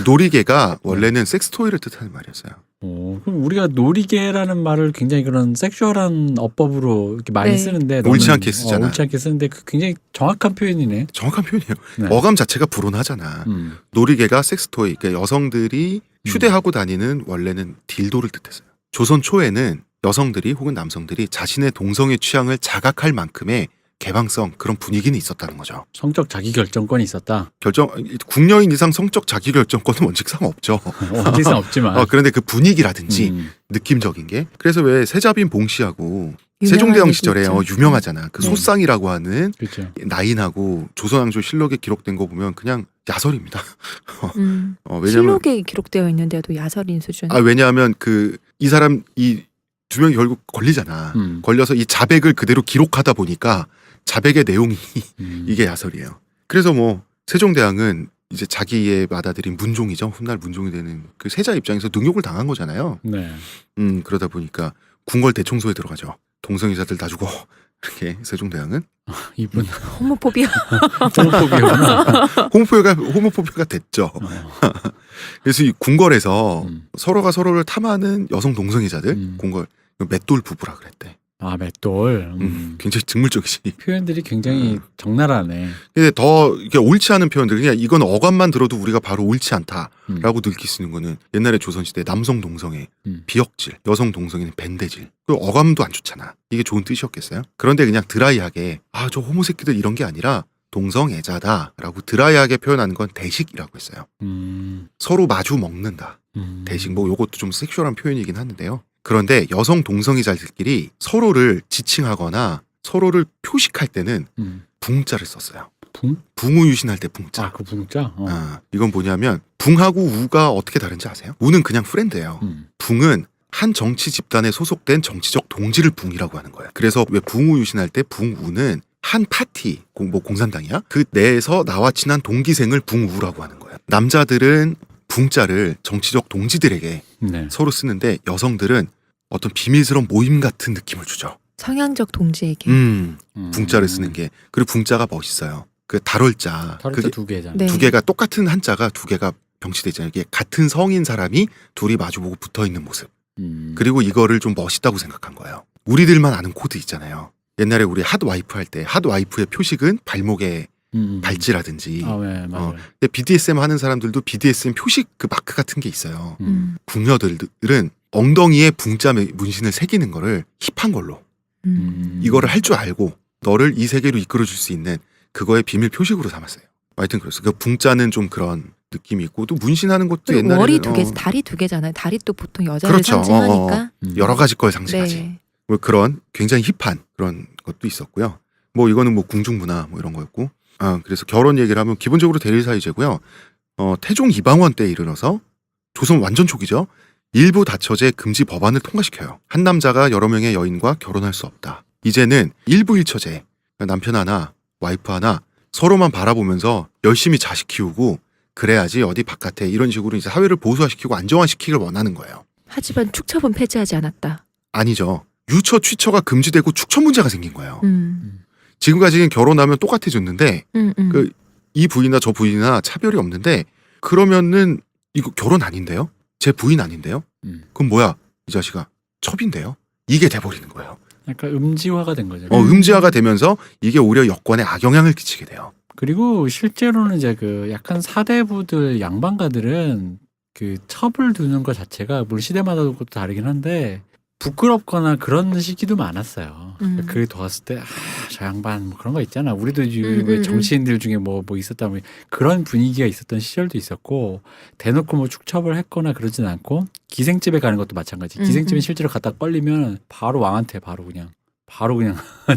놀이개가 원래는 섹스토이를 뜻하는 말이었어요. 그럼 우리가 놀이개라는 말을 굉장히 그런 섹슈얼한 어법으로 이렇게 많이 네. 쓰는데 옳지 너는, 않게 쓰잖아. 옳지 않게 쓰는데 그 굉장히 정확한 표현이네. 정확한 표현이에요. 네. 어감 자체가 불온하잖아. 놀이개가 섹스토이, 그러니까 여성들이 휴대하고 다니는 원래는 딜도를 뜻했어요. 조선 초에는 여성들이 혹은 남성들이 자신의 동성애 취향을 자각할 만큼의 개방성 그런 분위기는 있었다는 거죠. 성적 자기결정권이 있었다. 국녀인 이상 성적 자기결정권은 원칙상 없죠. 원칙상 없지만. 그런데 그 분위기라든지 느낌적인 게 그래서 왜 세자빈 봉씨하고 유명한 세종대왕 얘기 시절에 있죠. 유명하잖아. 그 네. 소쌍이라고 하는 그렇죠. 나인하고 조선왕조 실록에 기록된 거 보면 그냥 야설입니다. 왜냐면 실록에 기록되어 있는데도 야설인 수준. 왜냐하면 이 사람 이 두 명이 결국 걸리잖아. 걸려서 이 자백을 그대로 기록하다 보니까 자백의 내용이 이게 야설이에요. 그래서 뭐 세종대왕은 이제 자기의 받아들인 문종이죠. 훗날 문종이 되는 그 세자 입장에서 능욕을 당한 거잖아요. 네. 그러다 보니까 궁궐 대청소에 들어가죠. 동성애자들 다 주고 이렇게 세종대왕은 이분 호모포비아. 호모포비아구나. 호모포비아가 됐죠. 그래서 이 궁궐에서 서로가 서로를 탐하는 여성 동성애자들 궁궐 맷돌 부부라 그랬대. 아, 맷돌. 굉장히 직물적이지. 표현들이 굉장히 적나라하네. 근데 더 이게 옳지 않은 표현들, 그냥 이건 어감만 들어도 우리가 바로 옳지 않다라고 느낄 수 있는 거는 옛날에 조선시대 남성 동성애, 비역질, 여성 동성애는 밴대질. 그 어감도 안 좋잖아. 이게 좋은 뜻이었겠어요? 그런데 그냥 드라이하게 저 호모새끼들 이런 게 아니라 동성애자다라고 드라이하게 표현하는 건 대식이라고 했어요. 서로 마주 먹는다. 대식 뭐 요것도 좀 섹슈얼한 표현이긴 하는데요. 그런데 여성 동성애자들끼리 서로를 지칭하거나 서로를 표식할 때는 붕자를 썼어요. 붕? 붕우유신할 때 붕자. 아, 그 붕자? 이건 뭐냐면 붕하고 우가 어떻게 다른지 아세요? 우는 그냥 프렌드예요. 붕은 한 정치 집단에 소속된 정치적 동지를 붕이라고 하는 거예요. 그래서 왜 붕우유신할 때 붕우는 한 파티, 뭐 공산당이야? 그 내에서 나와 친한 동기생을 붕우라고 하는 거예요. 남자들은 붕자를 정치적 동지들에게 네. 서로 쓰는데 여성들은 어떤 비밀스러운 모임 같은 느낌을 주죠. 성향적 동지에게. 붕자를 쓰는 게. 그리고 붕자가 멋있어요. 그 달월자. 달월자 두 개잖아. 네. 두 개가 똑같은 한자가 두 개가 병치돼 있잖아요. 이게 같은 성인 사람이 둘이 마주보고 붙어 있는 모습. 그리고 이거를 좀 멋있다고 생각한 거예요. 우리들만 아는 코드 있잖아요. 옛날에 우리 핫와이프 할 때 핫와이프의 표식은 발목에 발찌라든지. 아, 네, 맞아요. 근데 BDSM 하는 사람들도 BDSM 표식 그 마크 같은 게 있어요. 궁녀들은 엉덩이에 붕자 문신을 새기는 거를 힙한 걸로 이거를 할 줄 알고 너를 이 세계로 이끌어줄 수 있는 그거의 비밀 표식으로 삼았어요. 하여튼 그랬어요. 그 붕자는 좀 그런 느낌이 있고 또 문신하는 것도 옛날에는 월이 2개, 다리 2개잖아요. 다리 또 보통 여자를 그렇죠. 상징하니까. 여러 가지 걸 상징하지. 네. 뭐 그런 굉장히 힙한 그런 것도 있었고요. 뭐 이거는 뭐 궁중문화 뭐 이런 거였고. 그래서 결혼 얘기를 하면 기본적으로 대리사이제고요. 태종 이방원 때에 이르러서 조선 완전 초기죠. 일부 다처제 금지 법안을 통과시켜요. 한 남자가 여러 명의 여인과 결혼할 수 없다. 이제는 일부 일처제, 남편 하나, 와이프 하나 서로만 바라보면서 열심히 자식 키우고 그래야지 어디 바깥에 이런 식으로 이제 사회를 보수화시키고 안정화시키길 원하는 거예요. 하지만 축첩은 폐지하지 않았다. 아니죠. 유처, 취처가 금지되고 축처 문제가 생긴 거예요. 지금까지는 결혼하면 똑같아졌는데 이 부인이나 저 부인이나 차별이 없는데 그러면은 이거 결혼 아닌데요? 제 부인 아닌데요? 그럼 뭐야? 이 자식아 첩인데요? 이게 돼버리는 거예요. 약간 음지화가 된 거죠. 음지화가 되면서 이게 오히려 여권에 악영향을 끼치게 돼요. 그리고 실제로는 이제 그 약간 사대부들 양반가들은 그 첩을 두는 것 자체가 물론 시대마다 또 다르긴 한데 부끄럽거나 그런 시기도 많았어요. 그게 도왔을 때, 저 양반, 뭐 그런 거 있잖아. 우리도 뭐 정치인들 중에 뭐 있었다면 그런 분위기가 있었던 시절도 있었고, 대놓고 뭐 축첩을 했거나 그러진 않고, 기생집에 가는 것도 마찬가지. 기생집에 실제로 갖다 걸리면 바로 왕한테 바로 그냥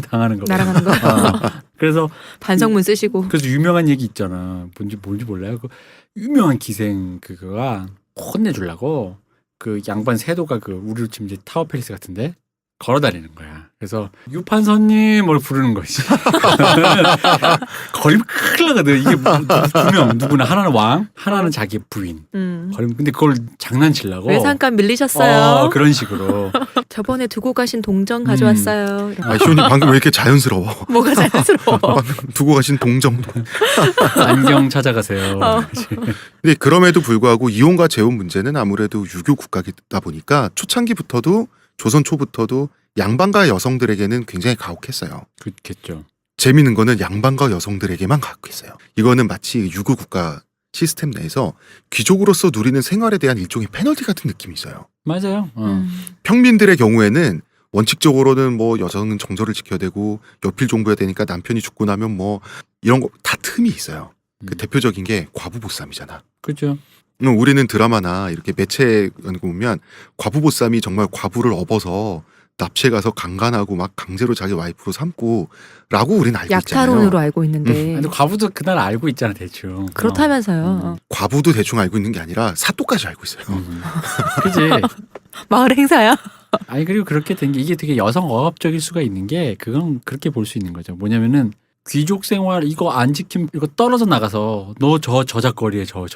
당하는 거. 날아가는 거. 그래서 반성문 쓰시고. 그래서 유명한 얘기 있잖아. 뭔지 몰라요. 그 유명한 기생 그거가 혼내주려고 그 양반 세도가 그 우리로 치면 이제 타워 팰리스 같은데 걸어다니는 거야. 그래서 유판선님 뭘 부르는 거지. 걸리면 큰일 나거든. 이게 두 명 누구나 하나는 왕, 하나는 자기 부인. 걸리면 근데 그걸 장난치려고. 왜 잠깐 밀리셨어요? 그런 식으로. 저번에 두고 가신 동전 가져왔어요. 희원이 방금 왜 이렇게 자연스러워? 뭐가 자연스러워? 방금 두고 가신 동정도. 안경 찾아가세요. 근데 그럼에도 불구하고 이혼과 재혼 문제는 아무래도 유교 국가이다 보니까 초창기부터도 조선 초부터도 양반가 여성들에게는 굉장히 가혹했어요. 그렇겠죠. 재미있는 거는 양반가 여성들에게만 가혹했어요. 이거는 마치 유교 국가 시스템 내에서 귀족으로서 누리는 생활에 대한 일종의 페널티 같은 느낌이 있어요. 맞아요. 평민들의 경우에는 원칙적으로는 뭐 여성은 정절을 지켜야 되고 여필 종부해야 되니까 남편이 죽고 나면 뭐 이런 거 다 틈이 있어요. 그 대표적인 게 과부보쌈이잖아. 그렇죠. 우리는 드라마나 이렇게 매체 이런 거 보면 과부보쌈이 정말 과부를 업어서 납치해 가서 강간하고 막 강제로 자기 와이프로 삼고 라고 우리는 알고 있잖아요. 약탈론으로 알고 있는데. 근데 과부도 그날 알고 있잖아 대충. 그렇다면서요. 과부도 대충 알고 있는 게 아니라 사또까지 알고 있어요. 그지. 마을 행사야. 아니 그리고 그렇게 된 게 이게 되게 여성 억압적일 수가 있는 게 그건 그렇게 볼 수 있는 거죠. 뭐냐면은 귀족 생활 이거 안 지키면 이거 떨어져 나가서 너 저 저작거리에 저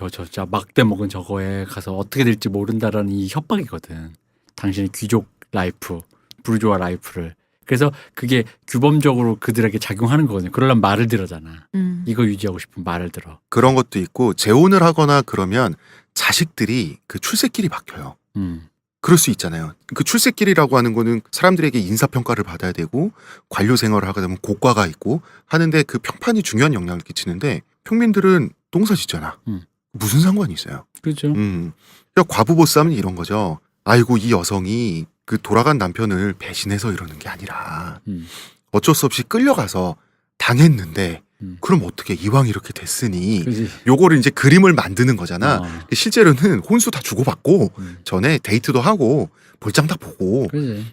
막대 먹은 저거에 가서 어떻게 될지 모른다라는 이 협박이거든. 당신의 귀족 라이프, 부르주아 라이프를. 그래서 그게 규범적으로 그들에게 작용하는 거거든요. 그러려면 말을 들어잖아. 이거 유지하고 싶으면 말을 들어. 그런 것도 있고 재혼을 하거나 그러면 자식들이 그 출세길이 막혀요. 그럴 수 있잖아요. 그 출세길이라고 하는 거는 사람들에게 인사평가를 받아야 되고 관료 생활을 하게 되면 고과가 있고 하는데 그 평판이 중요한 영향을 끼치는데 평민들은 농사 짓잖아. 무슨 상관이 있어요. 그렇죠. 그러니까 과부보쌈은 이런 거죠. 아이고 이 여성이 그 돌아간 남편을 배신해서 이러는 게 아니라 어쩔 수 없이 끌려가서 당했는데 그럼 어떻게 이왕 이렇게 됐으니 그치. 요거를 이제 그림을 만드는 거잖아. 실제로는 혼수 다 주고받고 전에 데이트도 하고 볼장 다 보고. 그치.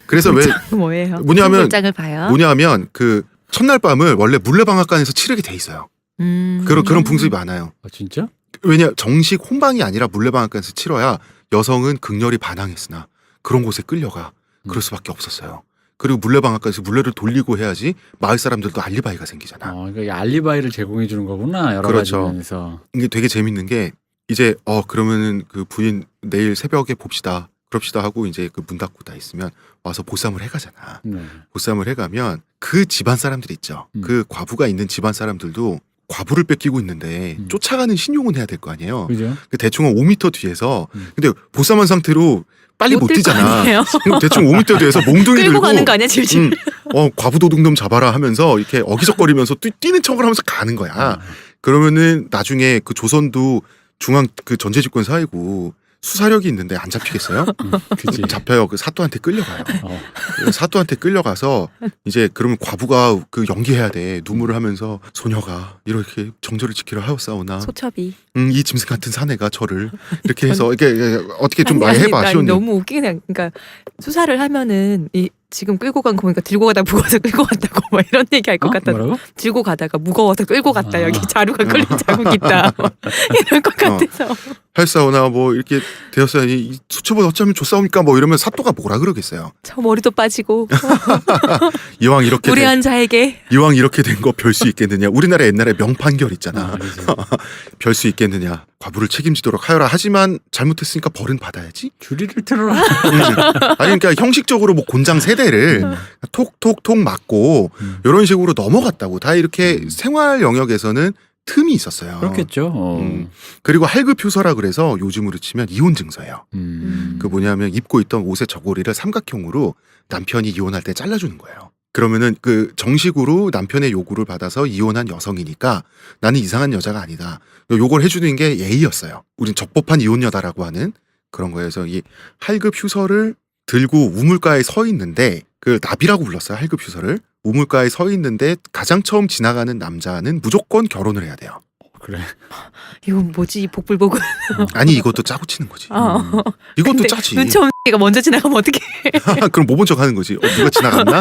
그래서 왜 뭐예요? 뭐냐면 장을 봐요. 뭐냐면 그 첫날 밤을 원래 물레방앗간에서 치르게 돼 있어요. 그런 풍습이 많아요. 진짜? 왜냐 정식 혼방이 아니라 물레방앗간에서 치러야 여성은 극렬히 반항했으나 그런 곳에 끌려가 그럴 수밖에 없었어요. 그리고 물레방앗간에서 물레를 돌리고 해야지 마을 사람들도 알리바이가 생기잖아. 그러니까 알리바이를 제공해 주는 거구나. 여러 그렇죠. 가지 면에서. 이게 되게 재밌는 게 이제 그러면은 그 부인 내일 새벽에 봅시다. 그럽시다 하고 이제 그 문 닫고 다 있으면 와서 보쌈을 해가잖아. 네. 보쌈을 해가면 그 집안 사람들 있죠. 그 과부가 있는 집안 사람들도 과부를 뺏기고 있는데 쫓아가는 신용은 해야 될 거 아니에요. 그죠? 그 대충 한 5m 뒤에서 근데 보쌈한 상태로 빨리 못 뛸거 뛰잖아. 아니에요? 대충 5m 뒤에서 몽둥이 끌고 들고 가는 거 아니야 질질? 과부 도둑놈 잡아라 하면서 이렇게 어기적거리면서 뛰는 척을 하면서 가는 거야. 그러면은 나중에 그 조선도 중앙 그 전제 집권 사이고 수사력이 있는데 안 잡히겠어요? 그치. 잡혀요. 그 사또한테 끌려가요. 사또한테 끌려가서 이제 그러면 과부가 그 연기해야 돼. 눈물을 하면서 소녀가 이렇게 정절을 지키려 하였사오나 소첩이. 이 짐승 같은 사내가 저를 이렇게 해서 이렇게 어떻게 좀 많이 해봐. 아니, 시온님. 너무 웃기네. 그러니까 수사를 하면은 이 지금 끌고 간 거 보니까 들고 가다 무거워서 끌고 갔다고 막 이런 얘기 할 것 같다. 뭐라고? 들고 가다가 무거워서 끌고 갔다. 여기 자루가 끌린 자국 있다. 이럴 것 같아서. 할사오나 뭐 이렇게 되었어요. 이 수첩을 어쩌면 줬사옵니까? 뭐 이러면 사또가 뭐라 그러겠어요. 저 머리도 빠지고 이왕 이렇게 무례한 자에게 이왕 이렇게 된 거 별 수 있겠느냐. 우리나라 옛날에 명판결 있잖아. 그치. 별 수 있겠느냐. 과부를 책임지도록 하여라. 하지만 잘못했으니까 벌은 받아야지. 주리를 틀어라. 아니 그러니까 형식적으로 뭐 곤장 세대를 톡톡톡 맞고 이런 식으로 넘어갔다고. 다 이렇게 생활 영역에서는 틈이 있었어요. 그렇겠죠. 그리고 할급 효서라 그래서 요즘으로 치면 이혼 증서예요. 음. 그 뭐냐면 입고 있던 옷의 저고리를 삼각형으로 남편이 이혼할 때 잘라주는 거예요. 그러면은 그 정식으로 남편의 요구를 받아서 이혼한 여성이니까 나는 이상한 여자가 아니다. 요걸 해주는 게 예의였어요. 우린 적법한 이혼녀다라고 하는 그런 거에서 이 할급 휴서를 들고 우물가에 서 있는데 그 나비라고 불렀어요. 할급 휴서를. 우물가에 서 있는데 가장 처음 지나가는 남자는 무조건 결혼을 해야 돼요. 그래. 이건 뭐지 복불복은. 아니 이것도 짜고 치는 거지. 이것도 근데 짜지. 눈치 없는 애가 먼저 지나가면 어떡해. 그럼 못 본 척 하는 거지. 누가 지나갔나?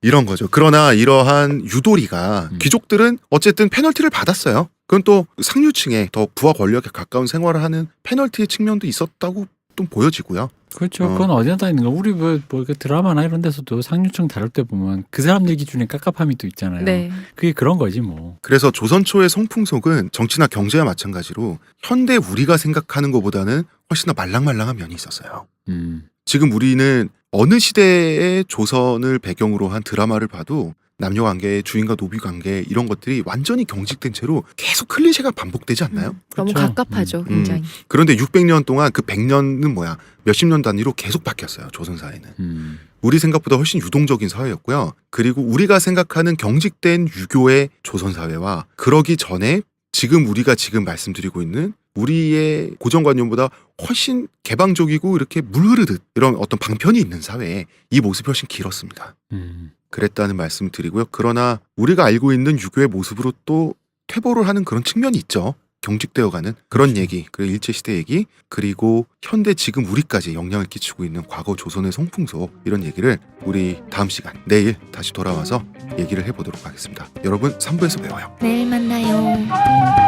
이런 거죠. 그러나 이러한 유도리가 귀족들은 어쨌든 페널티를 받았어요. 그건 또 상류층에 더 부와 권력에 가까운 생활을 하는 페널티의 측면도 있었다고 좀 보여지고요. 그렇죠. 그건 어디나 다 있는 거. 우리 뭐 이렇게 드라마나 이런 데서도 상류층 다룰 때 보면 그 사람들 기준에 깝깝함이 또 있잖아요. 네. 그게 그런 거지 뭐. 그래서 조선 초의 성풍속은 정치나 경제와 마찬가지로 현대 우리가 생각하는 것보다는 훨씬 더 말랑말랑한 면이 있었어요. 지금 우리는 어느 시대의 조선을 배경으로 한 드라마를 봐도 남녀관계, 주인과 노비관계 이런 것들이 완전히 경직된 채로 계속 클리셰가 반복되지 않나요? 너무 그렇죠. 갑갑하죠. 굉장히. 그런데 600년 동안 그 100년은 뭐야? 몇십 년 단위로 계속 바뀌었어요. 조선 사회는. 우리 생각보다 훨씬 유동적인 사회였고요. 그리고 우리가 생각하는 경직된 유교의 조선 사회와 그러기 전에 지금 우리가 지금 말씀드리고 있는 우리의 고정관념보다 훨씬 개방적이고 이렇게 물 흐르듯 이런 어떤 방편이 있는 사회에 이 모습이 훨씬 길었습니다. 그랬다는 말씀을 드리고요. 그러나 우리가 알고 있는 유교의 모습으로 또 퇴보를 하는 그런 측면이 있죠. 경직되어가는 그런 얘기, 그리고 일제시대 얘기, 그리고 현대 지금 우리까지 영향을 끼치고 있는 과거 조선의 성풍속 이런 얘기를 우리 다음 시간 내일 다시 돌아와서 얘기를 해보도록 하겠습니다. 여러분 3부에서 봬요. 내일 만나요.